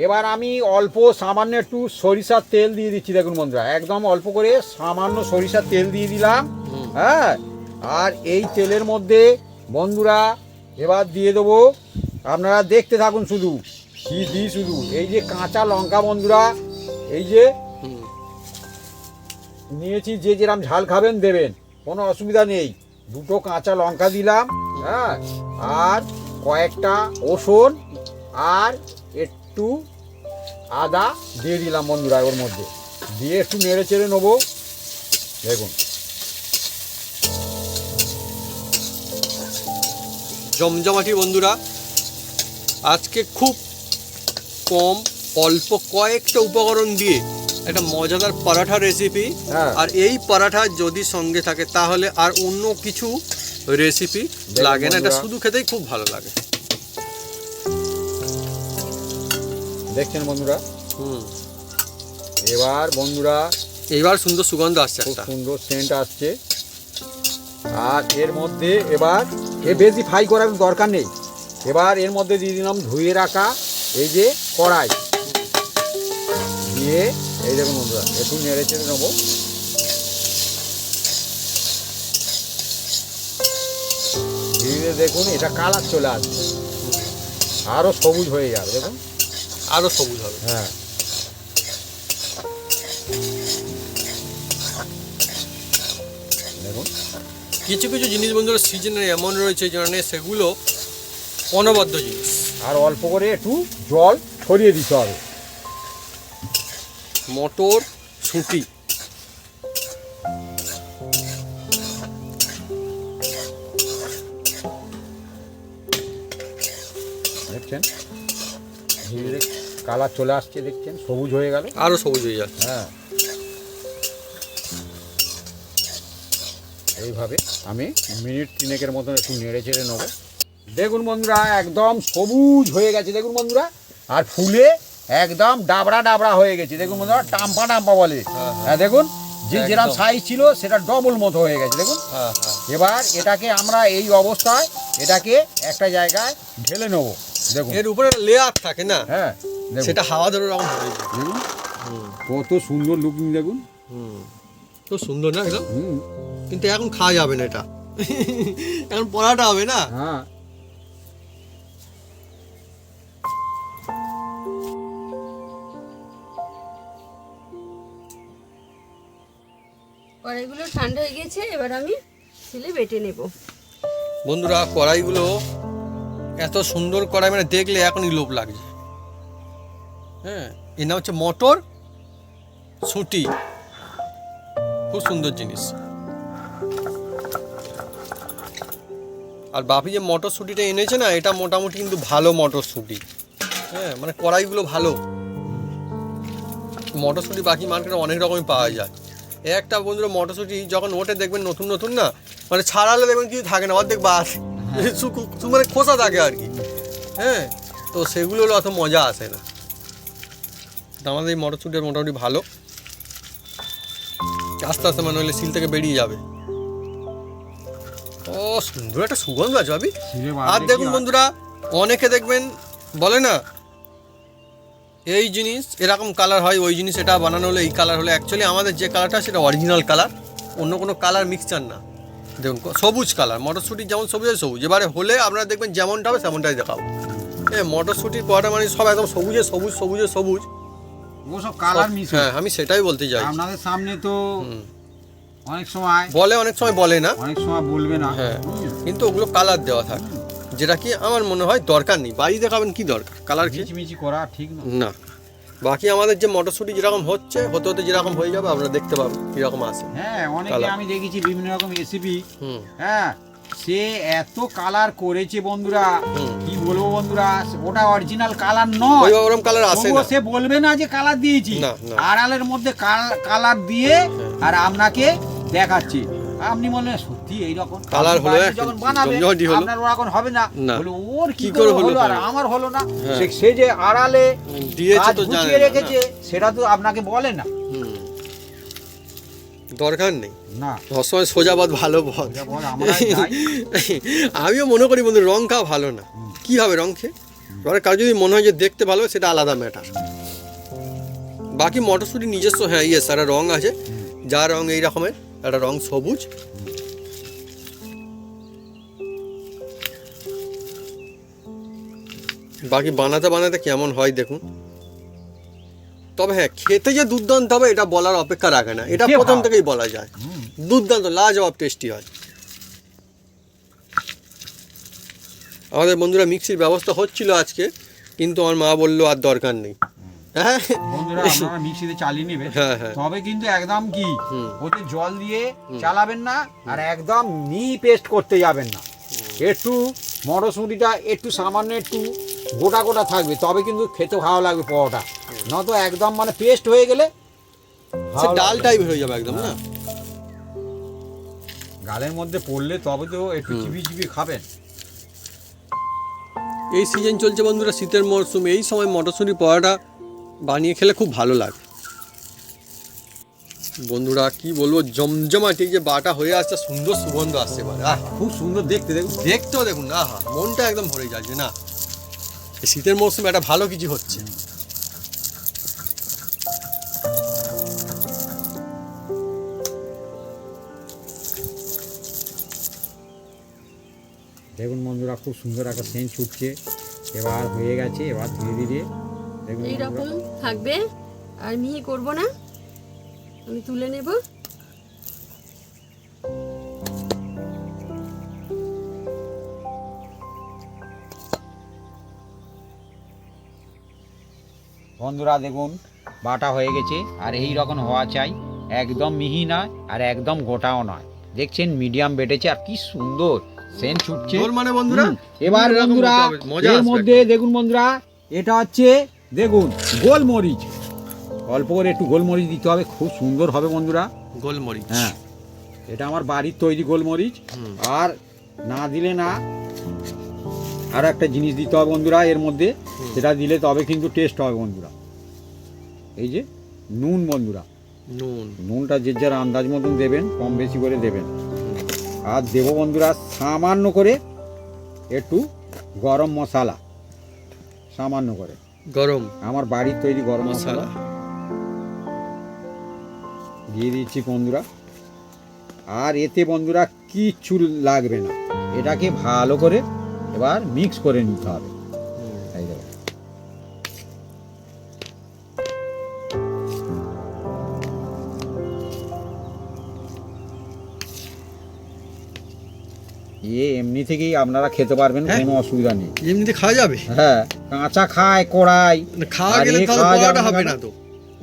Speaker 1: এবার আমি অল্প সামান্য একটু সরিষার তেল দিয়ে দিচ্ছি। দেখুন বন্ধুরা, একদম অল্প করে সামান্য সরিষার তেল দিয়ে দিলাম। হ্যাঁ, আর এই তেলের মধ্যে বন্ধুরা এবার দিয়ে দেবো, আপনারা দেখতে থাকুন শুধু কি দিই, শুধু এই যে কাঁচা লঙ্কা বন্ধুরা, এই যে
Speaker 2: হুম।
Speaker 1: নিয়েছি, যে যেরকম ঝাল খাবেন দেবেন, কোনো অসুবিধা নেই। দুটো কাঁচা লঙ্কা দিলাম, হ্যাঁ, আর কয়েকটা রসুন আর একটু আদা দিয়ে দিলাম বন্ধুরা ওর মধ্যে, দিয়ে একটু নেড়ে চেড়ে নেবো। দেখুন
Speaker 2: জমজমাটি বন্ধুরা, আজকে খুব কম অল্প কয়েকটা উপকরণ দিয়ে একটা মজাদার পরাঠা রেসিপি।
Speaker 1: হ্যাঁ।
Speaker 2: আর এই পরাঠা যদি সঙ্গে থাকে তাহলে আর অন্য কিছু রেসিপি লাগে না, এটা
Speaker 1: বন্ধুরা,
Speaker 2: শুধু খেতেই খুব ভালো লাগে।
Speaker 1: দেখছেন বন্ধুরা,
Speaker 2: হুম।
Speaker 1: এবার বন্ধুরা
Speaker 2: এইবার সুন্দর সুগন্ধ আসছে
Speaker 1: খুব
Speaker 2: একটা।
Speaker 1: সুন্দর সেন্ট আসছে। আর এর মধ্যে এবার বেশি ফ্রাই করার দরকার নেই। এবার এর মধ্যে দিয়ে দিলাম ধুয়ে রাখা এই যে কড়াই, দিয়ে এই দেখুন বন্ধুরা একটু নেড়ে চেড়ে নেবো। ধীরে দেখুন এটা কালার চলে আসবে, আরও সবুজ হয়ে যাবে। দেখুন
Speaker 2: আরো সবুজ হবে।
Speaker 1: হ্যাঁ, দেখুন
Speaker 2: কিছু কিছু জিনিস বন্ধুরা সিজনে এমন রয়েছে মানে সেগুলো অনবদ্য জিনিস।
Speaker 1: আর অল্প করে একটু জল ছড়িয়ে দিতে হবে।
Speaker 2: মটর শুঁটি,
Speaker 1: দেখছেন ধীরে ধীরে কালার চলে আসছে, দেখছেন সবুজ হয়ে গেল।
Speaker 2: আরো সবুজ হয়ে যাচ্ছে।
Speaker 1: হ্যাঁ, এইভাবে আমি মিনিট 3 মতন একটু নেড়ে চেড়ে নেবো। দেখুন বন্ধুরা একদম সবুজ হয়ে গেছে। দেখুন বন্ধুরা, আর ফুলে একদম ডাবড়া ডাবড়া হয়ে গেছে। দেখুন বন্ধুরা, টাম্পা টাম্পা বলে। হ্যাঁ, দেখুন যে যেরকম
Speaker 2: একদম।
Speaker 1: সাইজ ছিল সেটা ডবল মতো হয়ে গেছে। দেখুন
Speaker 2: হ্যাঁ হ্যাঁ।
Speaker 1: এবার এটাকে আমরা এই অবস্থায় এটাকে একটা জায়গায় ঢেলে নেবো। দেখুন
Speaker 2: এর উপরে লেয়ার থাকে না,
Speaker 1: হ্যাঁ, দেখুন
Speaker 2: সেটা হাওয়া ধরে রকম হয়ে যায়।
Speaker 1: দেখুন কত সুন্দর লুকিং। দেখুন
Speaker 2: খুব সুন্দর না এগুলো,
Speaker 1: হুম,
Speaker 2: কিন্তু এখন খাওয়া যাবে না এটা। এখন পরাটা হবে না।
Speaker 1: হ্যাঁ,
Speaker 4: কড়াইগুলো ঠান্ডা হয়ে গেছে, এবার আমি শিলে বেটে নেব।
Speaker 2: বন্ধুরা কড়াইগুলো এত সুন্দর কড়াই মানে দেখলে এখনই লোভ লাগছে। হ্যাঁ, এর নাম হচ্ছে মটর শুঁটি, খুব সুন্দর জিনিস। আর বাপি যে মটরশুঁটিটা এনেছে না, এটা মোটামুটি কিন্তু ভালো মটরশুঁটি। হ্যাঁ, মানে কড়াইগুলো ভালো। মটরশুঁটি বাকি মার্কেটে অনেক রকমই পাওয়া যায়। এ একটা বন্ধুরা মটরশুঁটি যখন ওঠে দেখবেন নতুন নতুন না, মানে ছাড়ালে দেখবেন কিছু থাকে না, অর্ধেক বাস মানে খোসা থাকে আর কি। হ্যাঁ, তো সেগুলোর অত মজা আসে না। তো আমাদের এই মটরশুঁটি মোটামুটি ভালো, আস্তে আস্তে মানে হলে সিল থেকে বেরিয়ে যাবে। ও সুন্দর একটা সুগন্ধ আছে ভাবি।
Speaker 1: শিলে
Speaker 2: আর
Speaker 1: বাটলে
Speaker 2: দেখুন
Speaker 1: কি হয়?
Speaker 2: বন্ধুরা, অনেকে দেখবেন বলে না এই জিনিস এরকম কালার হয়, ওই জিনিস এটা বানানো হলে এই কালার হলে, অ্যাকচুয়ালি আমাদের যে কালারটা সেটা অরিজিনাল কালার, অন্য কোনো কালার মিক্সচার না। দেখুন সবুজ কালার, মটরশুঁটির যেমন সবুজ হয় সবুজ, এবারে হলে আপনারা দেখবেন যেমনটা হবে তেমনটাই দেখাবো। মটরশুঁটির পরোটা মানে সব একদম সবুজে সবুজ সবুজে সবুজ।
Speaker 1: ও সব কালার মিস।
Speaker 2: হ্যাঁ, আমি সেটাই বলতে চাই।
Speaker 1: আপনাদের সামনে তো
Speaker 2: হুম।
Speaker 1: অনেক সময়
Speaker 2: অনেক সময় বলে না,
Speaker 1: বলবে না।
Speaker 2: হ্যাঁ,
Speaker 1: হুম,
Speaker 2: কিন্তু ওগুলো কালার দেওয়া থাকে, যেটা কি আমার মনে হয় দরকার নেই। বাড়িতে খাবেন কি দরকার কালার খেয়ে?
Speaker 1: মিচমিচি করা ঠিক না।
Speaker 2: না, বাকি আমাদের যে মটরশুঁটি যেরকম হচ্ছে হতে হতে যেরকম হয়ে যাবে আপনারা দেখতে পাবেন কীরকম আছে।
Speaker 1: হ্যাঁ, অনেকে
Speaker 2: কালার।
Speaker 1: আমি দেখেছি বিভিন্ন রকম রেসিপি।
Speaker 2: হুম।
Speaker 1: হ্যাঁ, সে এত কালার করেছে বন্ধুরা, কি বলবো বন্ধুরা, ওটা অরিজিনাল কালার নয়,
Speaker 2: ওই ওরকম কালার আসে
Speaker 1: তবুও
Speaker 2: না।
Speaker 1: সে বলবে না যে কালার দিয়েছি,
Speaker 2: না, না।
Speaker 1: আড়ালের মধ্যে কালার দিয়ে আর আপনাকে দেখাচ্ছে। আপনি বললেন সত্যি এইরকম
Speaker 2: কালার হলো,
Speaker 1: যখন বানাবে
Speaker 2: জমজমাটি হলো।
Speaker 1: আপনার ওরকম হবে না,
Speaker 2: না।
Speaker 1: বলে ওর কি
Speaker 2: কি
Speaker 1: করে
Speaker 2: করে
Speaker 1: হলো আর
Speaker 2: হলো?
Speaker 1: আমার হলো না।
Speaker 2: হ্যাঁ।
Speaker 1: সে যে আড়ালে
Speaker 2: দিয়েছে
Speaker 1: কাজ
Speaker 2: তো
Speaker 1: গুছিয়ে
Speaker 2: জানে
Speaker 1: রেখেছে সেটা তো আপনাকে বলে না।
Speaker 2: দরকার নেই,
Speaker 1: না
Speaker 2: সবসময় সোজা পথ ভালো পথ।
Speaker 1: সোজা পথ আমরাই যাই।
Speaker 2: আমিও মনে করি বন্ধু রং খাওয়া ভালো না। কি হবে রং খেয়ে? এবার কার যদি মনে হয় যে দেখতে ভালো সেটা আলাদা ম্যাটার। বাকি মটরশুঁটি নিজস্ব, হ্যাঁ ইয়েস, একটা রং আছে, যা রং এই রকমের একটা রং সবুজ। বাকি বানাতে বানাতে কেমন হয় দেখুন। তবে হ্যাঁ, খেতে যে দুর্দান্ত হবে এটা বলার অপেক্ষা রাখে না, এটা
Speaker 1: খেয়ে
Speaker 2: প্রথম
Speaker 1: ভাব।
Speaker 2: থেকেই বলা যায়। দুর্দান্ত, লাজবাব টেস্টি হয়। আমাদের বন্ধুরা মিক্সির ব্যবস্থা হচ্ছিল আজকে, কিন্তু আমার মা বললো আর দরকার নেই। হ্যাঁ
Speaker 1: বন্ধুরা আপনারা মিক্সিতে চালিয়ে নেবেন,
Speaker 2: হ্যাঁ, হ্যাঁ।
Speaker 1: তবে কিন্তু একদম কি
Speaker 2: হুম।
Speaker 1: ওতে জল দিয়ে চালাবেন না, আর একদম পেস্ট করতে যাবেন না। একটু মটরশুঁটিটা একটু সামান্য একটু গোটা গোটা থাকবে, তবে কিন্তু খেতে ভালো লাগবে পরোটা, নয়তো একদম মানে পেস্ট হয়ে গেলে
Speaker 2: সে
Speaker 1: ভালো
Speaker 2: ডাল
Speaker 1: লাগবে না।
Speaker 2: টাইপের হয়ে যাবে একদম না।
Speaker 1: গালের মধ্যে পড়লে তবে তো একটু চিবি চিবি খাবেন।
Speaker 2: এই সিজন চলছে বন্ধুরা, শীতের মরশুম, এই সময় মটরশুঁটি পরোটা বানিয়ে খেলে খুব ভালো লাগে। বন্ধুরা কি বলবো, জমজমাটি যে বাটা হয়ে আসছে, সুন্দর সুগন্ধ আসছে এবার।
Speaker 1: খুব সুন্দর দেখতে, দেখুন
Speaker 2: দেখতেও দেখুন, আহা, মনটা একদম ভরে যাচ্ছে না। এই শীতের মরশুমে একটা ভালো কিছু হচ্ছে।
Speaker 1: দেখুন বন্ধুরা খুব সুন্দর একটা সেন্ট ছুটছে, এবার হয়ে গেছে। এবার ধীরে ধীরে দেখুন
Speaker 4: এইরকম থাকবে, আর মিহি করব না, আমি তুলে নেব।
Speaker 1: বন্ধুরা দেখুন বাটা হয়ে গেছে, আর এই রকম হওয়া চাই, একদম মিহি নয় আর একদম গোটাও নয়। দেখছেন মিডিয়াম বেটেছে, আর কি সুন্দর সেন্ট ছুটছে।
Speaker 2: ওর মানে বন্ধুরা,
Speaker 1: এবার
Speaker 2: এরকম
Speaker 1: বন্ধুরা
Speaker 2: হতে হবে, মজা
Speaker 1: এর
Speaker 2: আসবে
Speaker 1: মধ্যে দেখুন বন্ধুরা, এটা হচ্ছে দেখুন গোলমরিচ, অল্প করে একটু গোলমরিচ দিতে হবে, খুব সুন্দর হবে বন্ধুরা।
Speaker 2: গোলমরিচ।
Speaker 1: হ্যাঁ, এটা আমার বাড়ির তৈরি গোলমরিচ। আর না দিলে না, আর একটা জিনিস দিতে হবে বন্ধুরা এর মধ্যে, সেটা দিলে তবে কিন্তু টেস্ট হবে বন্ধুরা। এই যে নুন বন্ধুরা,
Speaker 2: নুন।
Speaker 1: নুনটা যে যার আন্দাজ মতন দেবেন, কম বেশি করে দেবেন। আর দেবো বন্ধুরা সামান্য করে একটু গরম মশলা, সামান্য করে,
Speaker 2: গরম
Speaker 1: আমার বাড়ির তৈরি গরম মশলা
Speaker 2: মশলা
Speaker 1: দিয়ে দিচ্ছি বন্ধুরা। আর এতে বন্ধুরা কিচ্ছু লাগবে না, এটাকে ভালো করে এবার মিক্স করে নিতে হবে। এই দেখো, এমনি থেকেই আপনারা খেতে পারবেন,
Speaker 2: হ্যাঁ।
Speaker 1: কোনো অসুবিধা নেই।
Speaker 2: এমনিতে খাওয়া যাবে?
Speaker 1: হ্যাঁ, কাঁচা খায় কড়াই,
Speaker 2: খাওয়া
Speaker 1: আর
Speaker 2: গেলে
Speaker 1: এ
Speaker 2: তাহলে
Speaker 1: খাওয়া
Speaker 2: পরোটা
Speaker 1: যাবে
Speaker 2: হবে
Speaker 1: না
Speaker 2: না তো।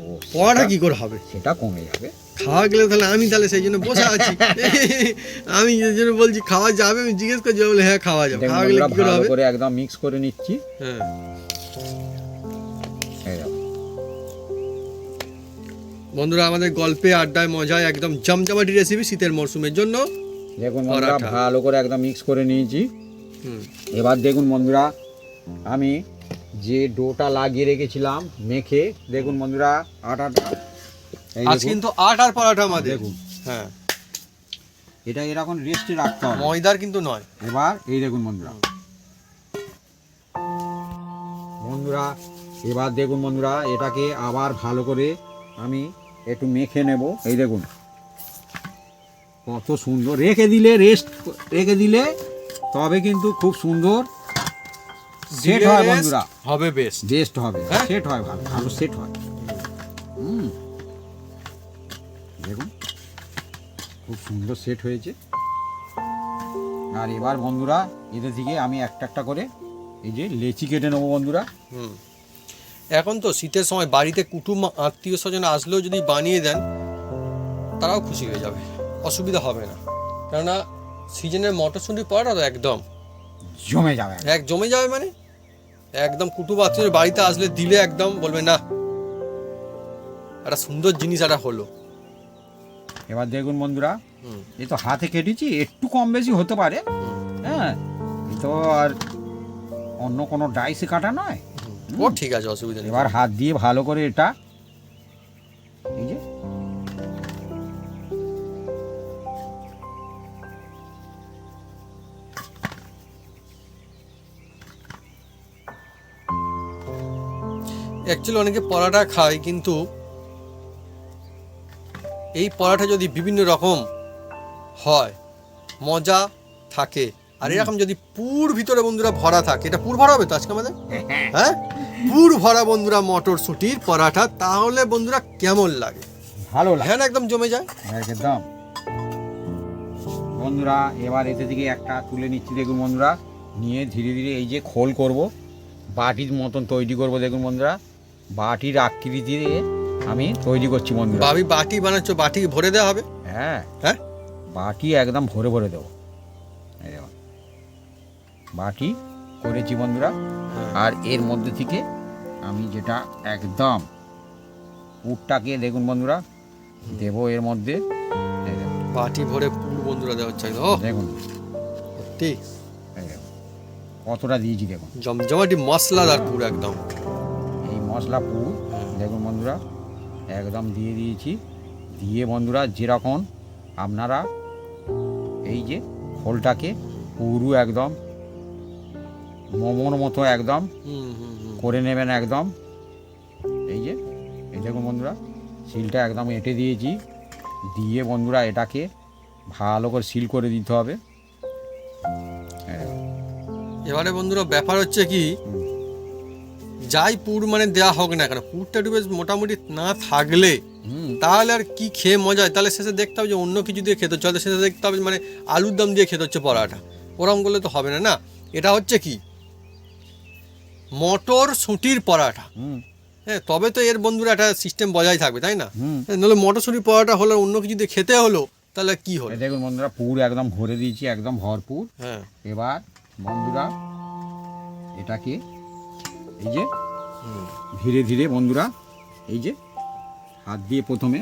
Speaker 1: ও,
Speaker 2: পরোটা কি করে হবে?
Speaker 1: সেটা কমে যাবে।
Speaker 2: খাওয়া গেলে তাহলে আমি তাহলে সেই জন্য বসে আছি। আমি এই জন্য বলছি খাওয়া যাবে, আমি জিজ্ঞেস করছি, বলে হ্যাঁ খাওয়া যাবে।
Speaker 1: দেখুন
Speaker 2: খাওয়া গেলে
Speaker 1: বন্ধুরা,
Speaker 2: কি করে
Speaker 1: ভালো
Speaker 2: হবে?
Speaker 1: করে একদম মিক্স করে নিচ্ছি।
Speaker 2: হ্যাঁ
Speaker 1: এই দেখো,
Speaker 2: বন্ধুরা, আমাদের গল্পে আড্ডায় মজায় একদম জমজমাটি রেসিপি শীতের মরশুমের জন্য।
Speaker 1: দেখুন বন্ধুরা
Speaker 2: পরাঠা।
Speaker 1: ভালো করে একদম মিক্স করে নিয়েছি।
Speaker 2: হুম,
Speaker 1: এবার দেখুন বন্ধুরা, আমি যে ডোটা লাগিয়ে রেখেছিলাম মেখে, দেখুন বন্ধুরা আটাটা, এই
Speaker 2: আজ
Speaker 1: দেখুন,
Speaker 2: কিন্তু আটার পরোটা আমাদের।
Speaker 1: দেখুন
Speaker 2: হ্যাঁ,
Speaker 1: এটা এরকম রেস্টে রাখতে হবে।
Speaker 2: ময়দার কিন্তু নয়।
Speaker 1: এবার এই দেখুন বন্ধুরা, বন্ধুরা এবার দেখুন বন্ধুরা, এটাকে আবার ভালো করে আমি একটু মেখে নেব। এই দেখুন কত সুন্দর, রেখে দিলে রেখে দিলে তবে কিন্তু খুব সুন্দর সেট হয় বন্ধুরা,
Speaker 2: হবে বেশ।
Speaker 1: বেস্ট হবে,
Speaker 2: হ্যাঁ?
Speaker 1: সেট হয়, ভালো ভালো সেট হয়। দেখুন খুব সুন্দর সেট হয়েছে। আর এবার বন্ধুরা এদের থেকে আমি একটা একটা করে এই যে লেচি কেটে নেবো বন্ধুরা।
Speaker 2: হুম, এখন তো শীতের সময় বাড়িতে কুটুম আত্মীয় স্বজন আসলেও যদি বানিয়ে দেন, তারাও খুশি হয়ে যাবে, অসুবিধা হবে না। কেননা সিজনের মটরশুঁটি পরোটা তো একদম
Speaker 1: জমে যাবে একদম।
Speaker 2: এক জমে যাবে, মানে একদম কুটুম আত্মীয়ের বাড়িতে আসলে দিলে একদম বলবে না একটা সুন্দর জিনিস একটা হলো।
Speaker 1: এবার দেখুন বন্ধুরা,
Speaker 2: হুম,
Speaker 1: এই তো হাতে কেটেছি, একটু কম বেশি হতে পারে। হ্যাঁ, এই তো আর অন্য কোনো ডাইসে কাটা নয়।
Speaker 2: ও ঠিক আছে, অসুবিধা নেই।
Speaker 1: এবার হাত দিয়ে ভালো করে এটা এই যে
Speaker 2: অ্যাকচুয়ালি অনেকে পরোটা খায়, কিন্তু এই পরোটা যদি বিভিন্ন রকম হয় মজা থাকে, আর এরকম যদি পুর ভিতরে বন্ধুরা ভরা থাকে, এটা পুর ভরা হবে তো আজকে আমাদের, হ্যাঁ পুর ভরা বন্ধুরা মটরশুঁটির পরোটা, তাহলে বন্ধুরা কেমন লাগে,
Speaker 1: ভালো লাগে
Speaker 2: হ্যাঁ না, একদম জমে যায়।
Speaker 1: একদম। বন্ধুরা এবার এতে থেকে একটা তুলে নিচ্ছি, দেখুন বন্ধুরা, নিয়ে ধীরে ধীরে এই যে খোল করব, বাটির মতন তৈরি করব। দেখুন বন্ধুরা, বাটির আকৃতি দিয়ে আমি তৈরি করছি বন্ধুরা।
Speaker 2: ভাবি বাটি বানাচ্ছ, বাটি ভরে দেওয়া হবে,
Speaker 1: হ্যাঁ
Speaker 2: হ্যাঁ
Speaker 1: বাটি একদম ভরে ভরে দেবো। এই দেখুন, বাটি করেছি বন্ধুরা। আর এর মধ্যে থেকে আমি যেটা একদম পুরটাকে দেখুন বন্ধুরা দেবো এর মধ্যে। এই দেখুন,
Speaker 2: বাটি ভরে পুর বন্ধুরা দেওয়া হচ্ছে, ও
Speaker 1: দেখুন
Speaker 2: সত্যি
Speaker 1: এই দেখুন কতটা দিয়েছি দেখুন,
Speaker 2: জমজমাটি মশলাদার পুর একদম।
Speaker 1: এই মশলা পুর দেখুন বন্ধুরা একদম দিয়ে দিয়েছি। দিয়ে বন্ধুরা যেরকম আপনারা এই যে খোলটাকে পুরো একদম মোমোর মতো একদম
Speaker 2: হুম হুম হুম।
Speaker 1: করে নেবেন একদম। এই যে এই দেখুন বন্ধুরা, সিলটা একদম এঁটে দিয়েছি। দিয়ে বন্ধুরা এটাকে ভালো করে সিল করে দিতে হবে।
Speaker 2: এবারে বন্ধুরা ব্যাপার হচ্ছে কি, যাই পুর মানে দেওয়া হোক না কেন, পুরটা একটু বেশ মোটামুটি না থাকলে তাহলে আর কি খেয়ে মজা হয়। তাহলে শেষে দেখতে হবে যে অন্য কিছু দিয়ে খেতে হচ্ছে, হয়তো শেষে দেখতে হবে মানে আলুর দম দিয়ে খেতে হচ্ছে পরোটা, ওরকম করলে তো হবে না। না, এটা হচ্ছে কি মটরশুঁটির পরোটা,
Speaker 1: হুম
Speaker 2: হ্যাঁ, তবে তো এর বন্ধুরা একটা সিস্টেম বজায় থাকবে, তাই না?
Speaker 1: হুম
Speaker 2: নাহলে মটরশুঁটির পরোটা হলো অন্য কিছু দিয়ে খেতে হলো, তাহলে কি হলো?
Speaker 1: এই দেখুন বন্ধুরা পুর একদম ভরে দিয়েছি, একদম ভরপুর।
Speaker 2: হ্যাঁ,
Speaker 1: এবার বন্ধুরা এটাকে এই যে ধীরে ধীরে বন্ধুরা এই যে হাত দিয়ে প্রথমে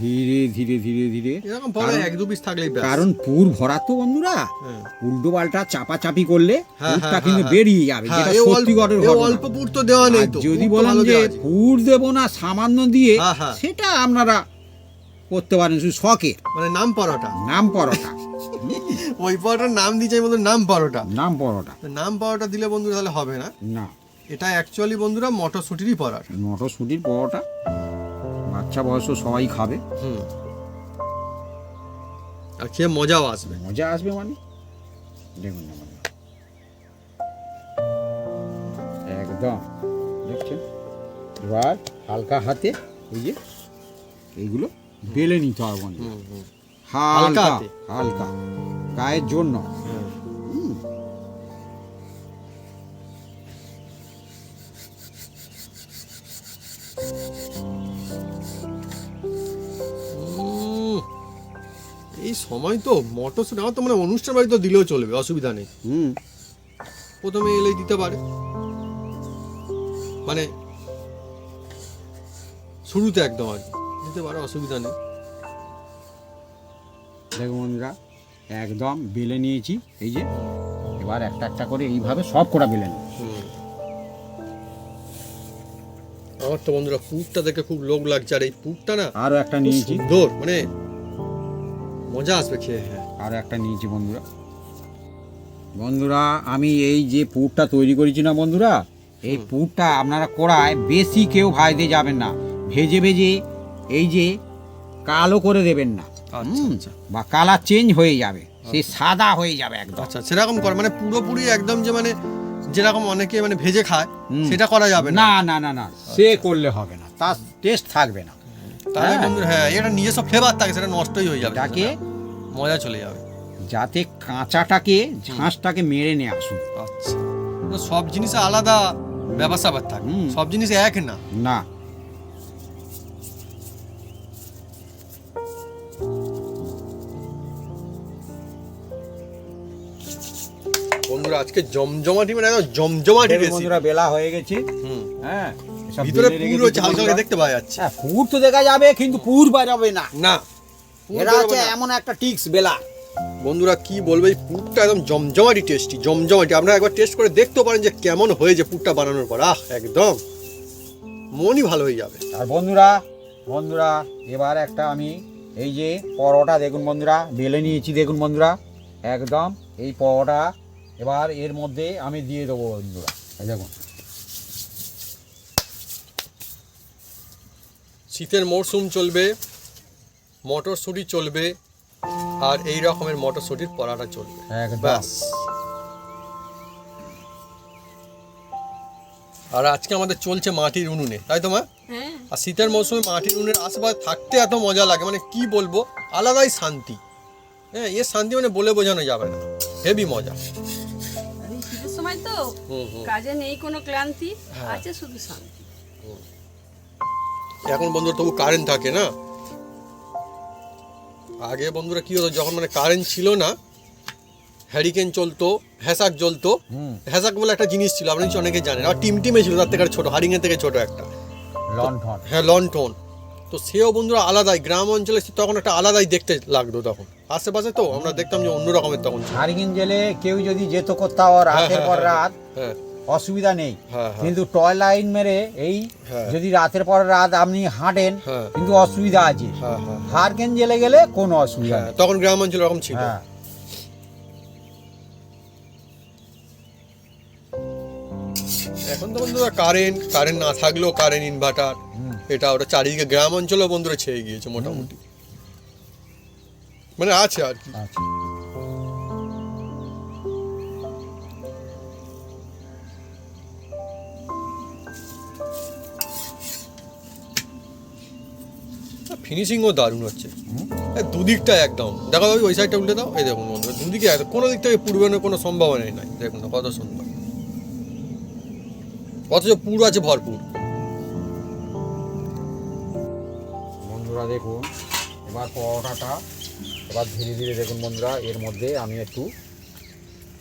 Speaker 1: ধীরে ধীরে ধীরে ধীরে,
Speaker 2: এরকম পরে এক দু পিস থাকলেই ব্যাস।
Speaker 1: কারণ পুর ভরা তো বন্ধুরা,
Speaker 2: হ্যাঁ।
Speaker 1: উল্টো পাল্টা চাপাচাপি করলে
Speaker 2: হ্যাঁ,
Speaker 1: পুরটা
Speaker 2: হ্যাঁ,
Speaker 1: কিন্তু
Speaker 2: হ্যাঁ,
Speaker 1: বেরিয়ে যাবে,
Speaker 2: হ্যাঁ,
Speaker 1: যেটা
Speaker 2: এ অল্প-
Speaker 1: সত্যিকারের
Speaker 2: এ
Speaker 1: ঘটনা।
Speaker 2: অল্প পুর তো দেওয়া নেই
Speaker 1: আর
Speaker 2: তো,
Speaker 1: যদি
Speaker 2: পুর তো
Speaker 1: বলেন
Speaker 2: ভালো
Speaker 1: যে
Speaker 2: দেওয়া আছে।
Speaker 1: পুর দেবো না সামান্য দিয়ে,
Speaker 2: হ্যাঁ, হ্যাঁ।
Speaker 1: সেটা আপনারা করতে পারেন শুধু শখের
Speaker 2: মানে নাম পরোটা,
Speaker 1: নাম পরোটা।
Speaker 2: ওই পরোটার নাম দিয়েছে বন্ধু নাম পরোটা।
Speaker 1: নাম পরোটা
Speaker 2: নাম পরোটা দিলে বন্ধু তাহলে হবে না,
Speaker 1: না,
Speaker 2: এটা অ্যাকচুয়ালি বন্ধুরা মটরশুঁটিরই পরোটা।
Speaker 1: মটরশুঁটির পরোটা বাচ্চা বয়স সবাই খাবে,
Speaker 2: হুম, আর খেয়ে মজাও আসবে।
Speaker 1: মজা আসবে। মানে দেখুন না বন্ধুরা, একদম দেখছেন। এবার হালকা হাতে এই যে এইগুলো বেলে নিতে হবে বন্ধুরা,
Speaker 2: হুম, হুম।
Speaker 1: হালকা
Speaker 2: হাতে।
Speaker 1: হালকা গায়ের জন্য।
Speaker 2: হ্যাঁ। উম, এই সময় তো মটরশুঁটি আমার তো মানে অনুষ্ঠান বাড়ি তো দিলেও চলবে, অসুবিধা নেই। প্রথমে এলেই দিতে পারে, মানে শুরুতে একদম আর কি দিতে পারে, অসুবিধা নেই।
Speaker 1: দেখুন বন্ধুরা একদম বেলে নিয়েছি এই যে। এবার একটা একটা করে এইভাবে সব কটা বেলে নেব।
Speaker 2: হুম। আমার তো বন্ধুরা পুরটা দেখে খুব লোভ লাগছে, আর এই পুরটা না
Speaker 1: আরও একটা
Speaker 2: খুব
Speaker 1: নিয়েছি,
Speaker 2: সুন্দর, মানে মজা আসবে খেয়ে। হ্যাঁ,
Speaker 1: আরও একটা নিয়েছি বন্ধুরা। বন্ধুরা আমি এই যে পুরটা তৈরি করেছি না বন্ধুরা, এই পুরটা আপনারা কড়ায় বেশি কেউ ভাজতে যাবেন না, ভেজে ভেজে এই যে কালো করে দেবেন না,
Speaker 2: আচ্ছা আচ্ছা
Speaker 1: বা কালার চেঞ্জ হয়ে যাবে, সে সাদা হয়ে যাবে একদম।
Speaker 2: আচ্ছা, সেরকম কর মানে পুরোপুরি একদম যে মানে যেরকম অনেকে মানে ভেজে খায় সেটা করা যাবে না।
Speaker 1: না না না না, সে করলে হবে না, তার টেস্ট থাকবে না।
Speaker 2: তাহলে বন্ধু হ্যাঁ, এটা নিজস্ব ফ্লেভার থাকে, সেটা নষ্টই হয়ে যাবে,
Speaker 1: এটাকে
Speaker 2: মজা চলে যাবে।
Speaker 1: যাতে কাঁচাটাকে ঝাঁসটাকে মেরে নিয়ে আসুন।
Speaker 2: আচ্ছা, তো সব জিনিসে আলাদা ব্যাপার স্যাপার থাকে,
Speaker 1: হুম।
Speaker 2: সব জিনিস এক না।
Speaker 1: না,
Speaker 2: আজকে জমজমাটি মানে একদম জমজমাটি
Speaker 1: দেখুন
Speaker 2: রেসিপি।
Speaker 1: বন্ধুরা বেলা হয়ে গেছে।
Speaker 2: হুম।
Speaker 1: হ্যাঁ এসব
Speaker 2: ভিতরে
Speaker 1: বেলে রেখে
Speaker 2: পুরো
Speaker 1: দিচ্ছি
Speaker 2: ঝাল ঝাল
Speaker 1: বন্ধুরা।
Speaker 2: দেখতে পাওয়া যাচ্ছে।
Speaker 3: হ্যাঁ, পুর তো দেখা যাবে কিন্তু পুর বেরোবে না।
Speaker 2: না পুর
Speaker 3: এটা
Speaker 2: বেরোবে
Speaker 3: হচ্ছে
Speaker 2: না।
Speaker 3: এমন একটা টিক্স বেলা।
Speaker 2: বন্ধুরা কি বলবো, এই পুরটা একদম জমজমাটি টেস্টি, জমজমাটি। আপনারা একবার টেস্ট করে দেখতেও পারেন যে কেমন হয়েছে পুরটা বানানোর পর। একদম মনই ভালো হয়ে যাবে।
Speaker 1: আর বন্ধুরা বন্ধুরা এবার একটা আমি এই যে পরোটা দেখুন বন্ধুরা বেলে নিয়েছি দেখুন বন্ধুরা, একদম এই পরোটা এবার এর মধ্যে আমি দিয়ে দেবো বন্ধুরা। এই দেখুন
Speaker 2: শীতের মরশুম চলবে, মটরশুঁটি চলবে, আর এই রকমের মটরশুঁটির পরাটা চলবে।
Speaker 1: একদম
Speaker 2: ব্যাস। আর আজকে আমাদের চলছে মাটির উনুনে, তাই তো মা?
Speaker 4: হ্যাঁ
Speaker 2: আর শীতের মৌসুমে মাটির উনুনের আশেপাশে থাকতে এত মজা লাগে, মানে কি বলবো, আলাদাই শান্তি। হ্যাঁ, এর শান্তি মানে বলে বোঝানো যাবে না, হেভি মজা।
Speaker 4: আর এই শীতের সময় তো
Speaker 2: হুম।
Speaker 4: কাজে নেই কোনো ক্লান্তি,
Speaker 2: হ্যাঁ।
Speaker 4: আছে শুধু শান্তি।
Speaker 2: এখন বন্ধুরা তবু কারেন্ট থাকে না। আগে বন্ধুরা কি হতো, যখন মানে কারেন্ট ছিল না, হ্যারিকেন চলতো, হ্যাসাক জ্বলতো। হ্যাসাক বলে একটা জিনিস ছিল, আপনি অনেকে জানেন। আর টিমটিমে ছিল তার থেকে ছোট, হারিংয়ের থেকে ছোট একটা।
Speaker 1: লণ্ঠন।
Speaker 2: হ্যাঁ, লন্ঠন। তো সেও বন্ধুরা আলাদাই, গ্রাম অঞ্চলে তখন একটা আলাদাই দেখতে লাগতো। তখন আশেপাশে তো আমরা দেখতাম যে অন্য রকমের তখন ছিল।
Speaker 1: হারিকেন জেলে কেউ যদি যেত কোথাও রাতের পর রাত
Speaker 2: হ্যাঁ
Speaker 1: অসুবিধা নেই,
Speaker 2: হ্যাঁ হ্যাঁ
Speaker 1: কিন্তু টয় লাইন মেরে এই
Speaker 2: হ্যাঁ।
Speaker 1: যদি রাতের পর রাত আপনি হাঁটেন
Speaker 2: হ্যাঁ।
Speaker 1: কিন্তু অসুবিধা আছে।
Speaker 2: হ্যাঁ হ্যাঁ
Speaker 1: হারকেন জেলে গেলে কোনো অসুবিধা
Speaker 2: হ্যাঁ,
Speaker 1: নেই।
Speaker 2: তখন গ্রাম অঞ্চল এরকম ছিল।
Speaker 1: হ্যাঁ
Speaker 2: এখন তো বন্ধুরা কারেন্ট না থাকলেও কারেন্ট, ইনভার্টার, এটা ওটা চারিদিকে গ্রাম অঞ্চলেও বন্ধুরা ছেয়ে গিয়েছে মোটামুটি, মানে আছে আর কি।
Speaker 1: আচ্ছা
Speaker 2: ফিনিশিংও দারুণ হচ্ছে। এই দুদিকটা একদম দেখো, ওই সাইডটা উল্টে দাও। এই দেখুন বন্ধুরা, দুদিকে একদম, কোনো দিক থেকে পূর্বের কোনো সম্ভাবনাই নাই। দেখুন না কত সুন্দর, অথচ পুর আছে ভরপুর।
Speaker 1: বন্ধুরা দেখুন এবার পরোটাটা এবার ধীরে ধীরে দেখুন বন্ধুরা, এর মধ্যে আমি একটু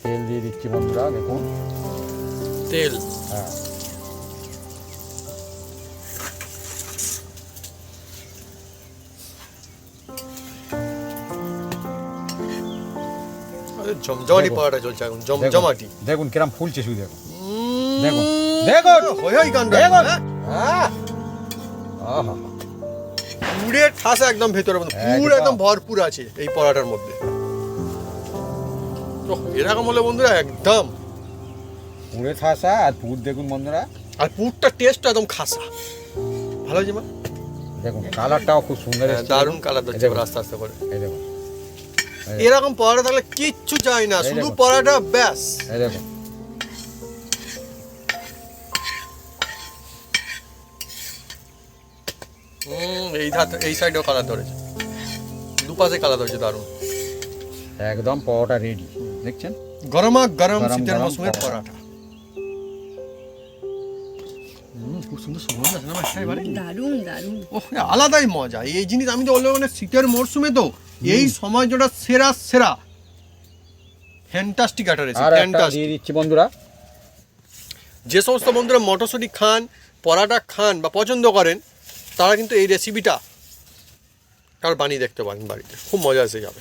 Speaker 1: তেল দিয়ে দিচ্ছি বন্ধুরা দেখুন।
Speaker 2: তেল,
Speaker 1: হ্যাঁ
Speaker 2: জমজমাটি
Speaker 1: দেখুন।
Speaker 2: পাওয়াটা চলছে এখন, জমজমাটি।
Speaker 1: দেখুন কিরম ফুলছে শুধু দেখুন।
Speaker 2: দেখুন
Speaker 1: দেখুন
Speaker 2: হই কাণ্ড।
Speaker 1: দেখুন।
Speaker 2: হ্যাঁ?
Speaker 1: আহা
Speaker 2: পুরের ঠাসা একদম ভেতরে, পুর
Speaker 1: একদম।
Speaker 2: একদম ভরপুর আছে এই পরাটার মধ্যে। তো এরকম হলে বন্ধুরা একদম,
Speaker 1: পুরে থাসা আর পুর দেখুন বন্ধুরা।
Speaker 2: আর পুরটা টেস্ট একদম খাসা ভালো হয়েছে মা।
Speaker 1: দেখুন কালারটাও খুব সুন্দর
Speaker 2: হ্যাঁ,
Speaker 1: এসেছে।
Speaker 2: দারুণ কালার
Speaker 1: এই
Speaker 2: হচ্ছে
Speaker 1: দেখুন,
Speaker 2: আস্তে আস্তে করে।
Speaker 1: এই দেখুন
Speaker 2: এরকম পরাটা থাকলে কিচ্ছু চাই না,
Speaker 1: এই
Speaker 2: শুধু
Speaker 1: দেখুন।
Speaker 2: পরাটা ব্যাস।
Speaker 1: এই দেখুন
Speaker 2: এই সাইডেও কালার ধরেছে, দুপাশে কালার ধরেছে, দারুণ।
Speaker 1: একদম পরোটা রেডি দেখছেন।
Speaker 2: গরমা গরম
Speaker 1: গরম
Speaker 2: শীতের
Speaker 1: গরম
Speaker 2: মৌসুমের
Speaker 1: পরোটা।
Speaker 2: পরাটা। খুব সুন্দর সুগন্ধ আছে না ভাই, একেবারে।
Speaker 4: দারুণ দারুণ।
Speaker 2: ওহ, আলাদাই মজা এই জিনিস। আমি তো বলবো মানে শীতের মরশুমে তো এই সময় যেটা সেরা সেরা, ফ্যান্টাস্টিক একটা রেসিপি,
Speaker 1: আর একটা
Speaker 2: ফ্যান্টাস্টিক।
Speaker 1: দিয়ে দিচ্ছি বন্ধুরা।
Speaker 2: যে সমস্ত বন্ধুরা মটরশুঁটি খান, পরাটা খান বা পছন্দ করেন, তারা কিন্তু এই রেসিপিটা কার বানিয়ে দেখতে পারেন বাড়িতে, খুব মজা এসে যাবে।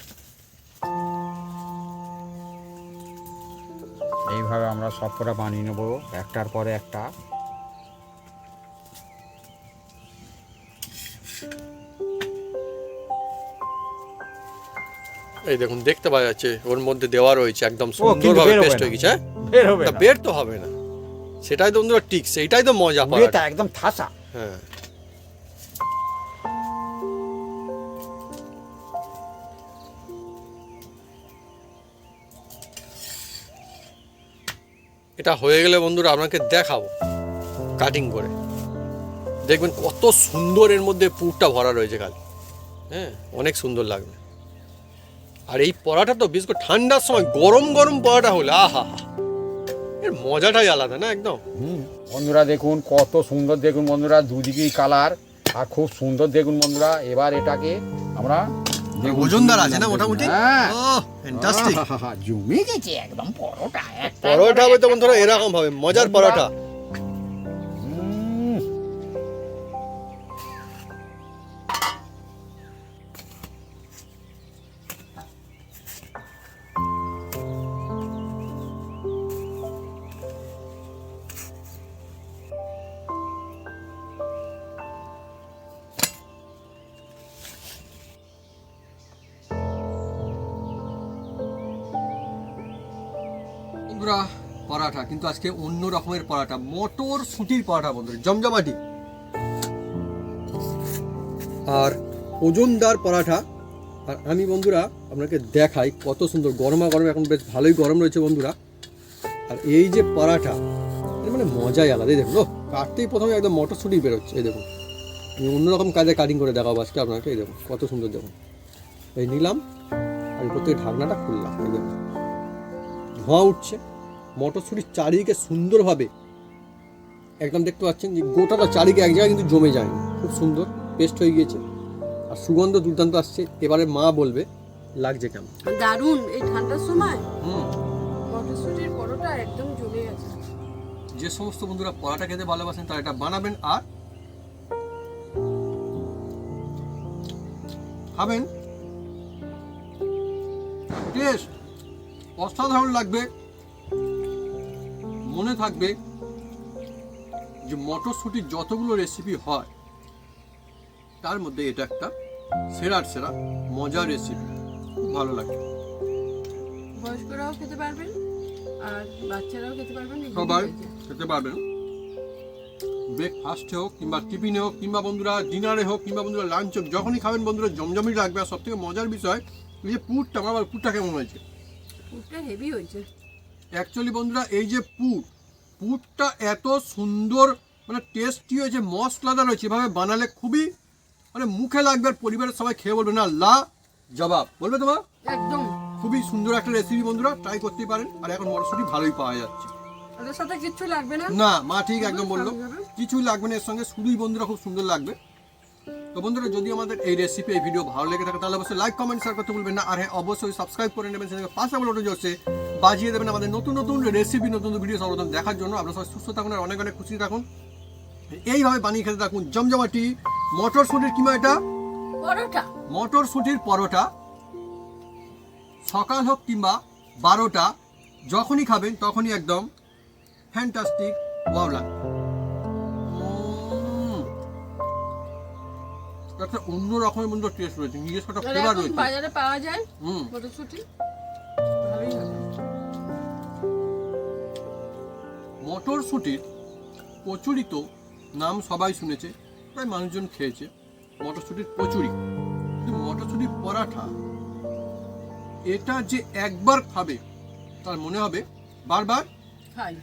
Speaker 1: এইভাবে আমরা সব কটা বানিয়ে নেবো একটার পরে একটা।
Speaker 2: এই দেখুন দেখতে পাওয়া যাচ্ছে ওর মধ্যে দেওয়া রয়েছে, একদম
Speaker 1: কিন্তু
Speaker 2: সুন্দরভাবে
Speaker 1: বের হবে
Speaker 2: পেস্ট
Speaker 1: না।
Speaker 2: হয়ে গেছে। হ্যাঁ,
Speaker 1: বের হবে
Speaker 2: তা
Speaker 1: না।
Speaker 2: বের তো হবে না, সেটাই তো বন্ধুরা ঠিক, সেইটাই তো মজা
Speaker 1: পুরেটা
Speaker 2: পাওয়া।
Speaker 1: একদম থাসা।
Speaker 2: হ্যাঁ, এটা হয়ে গেলে বন্ধুরা আপনাকে দেখাবো কাটিং করে, দেখবেন কত সুন্দর এর মধ্যে পুরটা ভরা রয়েছে খালি। হ্যাঁ, অনেক সুন্দর লাগবে। আর এই পরাটা তো বিশেষ করে ঠান্ডার সময় গরম গরম পরাটা হলে আহা, এর মজাটাই আলাদা না একদম।
Speaker 1: বন্ধুরা দেখুন কত সুন্দর, দেখুন বন্ধুরা দুদিকেই কালার আর খুব সুন্দর দেখুন বন্ধুরা। এবার এটাকে আমরা
Speaker 2: ওজনদার আছে না মোটামুটি?
Speaker 3: হ্যাঁ।
Speaker 2: ফ্যান্টাস্টিক।
Speaker 3: জমে গেছে একদম পরোটা একটা
Speaker 2: পরোটা হবে তো বন্ধুরা এরকম ভাবে, মজার পরোটা। বন্ধুরা পরাঠা, কিন্তু আজকে অন্য রকমের পরাঠা, মটর শুটির পরাঠা বন্ধুরা, জমজমাটি আর ওজনদার পরাঠা। আর আমি বন্ধুরা আপনাকে দেখাই কত সুন্দর গরমা গরম, এখন বেশ ভালোই গরম রয়েছে বন্ধুরা। আর এই যে পরাঠা, এর মানে মজাই আলাদা। এই দেখুন, কাটতেই প্রথমে একদম মটরশুঁটি বেরোচ্ছে। এই দেখুন, আমি অন্যরকম কাজে কাটিং করে দেখাবো আজকে আপনাকে। এই দেখুন কত সুন্দর, দেখুন এই নিলাম আর উপর থেকে ঢাকনাটা খুললাম। এই দেখুন ধোঁয়া উঠছে, মটরশুঁটির চারিদিকে সুন্দরভাবে একদম দেখতে পাচ্ছেন যে গোটাটা চারিদিকে এক জায়গায় কিন্তু জমে যায়নি, খুব সুন্দর পেস্ট হয়ে গিয়েছে আর সুগন্ধ দুর্দান্ত আসছে। এবারে মা বলবে লাগছে কেমন।
Speaker 4: দারুণ, এই ঠান্ডার সময়
Speaker 2: হুম,
Speaker 4: মটরশুটির পরোটা একদম জমে গেছে।
Speaker 2: যে সমস্ত বন্ধুরা পরোটা খেতে ভালোবাসেন তারা এটা বানাবেন আর খাবেন। টেস্ট অসাধারণ লাগবে। মনে থাকবে যে মটরশুটির যতগুলো রেসিপি হয় তার মধ্যে এটা একটা সেরার সেরা মজার রেসিপি, খুব ভালো লাগে।
Speaker 4: বয়স্করাও খেতে পারবেন আর বাচ্চারাও খেতে পারবেন, এগুলো
Speaker 2: সবাই
Speaker 4: হয়েছে।
Speaker 2: খেতে পারবেন, ব্রেকফাস্টে হোক কিংবা টিফিনে হোক কিংবা বন্ধুরা ডিনারে হোক কিংবা বন্ধুরা লাঞ্চ হোক, যখনই খাবেন বন্ধুরা জমজমই লাগবে। আর সব থেকে মজার বিষয় এই যে পুরটা, আমার পুরটা কেমন হয়েছে?
Speaker 4: পুরটা হেভি হয়েছে।
Speaker 2: অ্যাকচুয়ালি বন্ধুরা এই যে পুরটা এত সুন্দর মানে টেস্টি হয়েছে, মশলাদার হয়েছে, এভাবে বানালে খুবই মানে মুখে লাগবে আর পরিবারের সবাই খেয়ে বলবে না লা জবাব বলবে তোমার।
Speaker 4: একদম
Speaker 2: খুবই সুন্দর একটা রেসিপি বন্ধুরা, ট্রাই করতেই পারেন। আর এখন মটরশুঁটি ভালোই পাওয়া যাচ্ছে।
Speaker 4: ওদের সাথে কিচ্ছু লাগবে না।
Speaker 2: না মা ঠিক একদম
Speaker 4: শুধু
Speaker 2: বললো,
Speaker 4: খাওয়া যাবে।
Speaker 2: কিছুই লাগবে না এর সঙ্গে, শুধুই বন্ধুরা খুব সুন্দর লাগবে। তো বন্ধুরা যদি আমাদের এই রেসিপি এই ভিডিও ভালো লেগে থাকে তাহলে অবশ্যই লাইক কমেন্ট শেয়ার করতে ভুলবেন না। আর হ্যাঁ অবশ্যই সাবস্ক্রাইব করে নেবেন, সেটাকে পাশে বেলটা জ্বলছে বাজিয়ে দেবেন আমাদের নতুন নতুন রেসিপি নতুন ভিডিও সর্বপ্রথম দেখার জন্য। আপনারা সবাই সুস্থ থাকুন আর অনেক অনেক খুশি থাকুন, এইভাবে বানিয়ে খেতে থাকুন জমজমাটি মটরশুঁটির কিমা এটা
Speaker 4: পরোটা
Speaker 2: মটরশুঁটির পরোটা। সকাল হোক কিংবা 12টা, যখনই খাবেন তখনই একদম ফ্যান্টাস্টিক ওয়াও লাগবে। একটা অন্য রকমের বন্ধু টেস্ট রয়েছে, নিজস্ব একটা
Speaker 4: আর
Speaker 2: ফ্লেভার
Speaker 4: এখন
Speaker 2: রয়েছে।
Speaker 4: বাজারে পাওয়া যায়
Speaker 2: হুম,
Speaker 4: মটরশুটি, ভালোই হবে।
Speaker 2: মটরশুঁটির কচুরি তো নাম সবাই শুনেছে, তাই মানুষজন খেয়েছে মটরশুঁটির কচুরি। কিন্তু মটরশুঁটির পরাঠা এটা যে একবার খাবে তার মনে হবে বারবার
Speaker 4: খাই।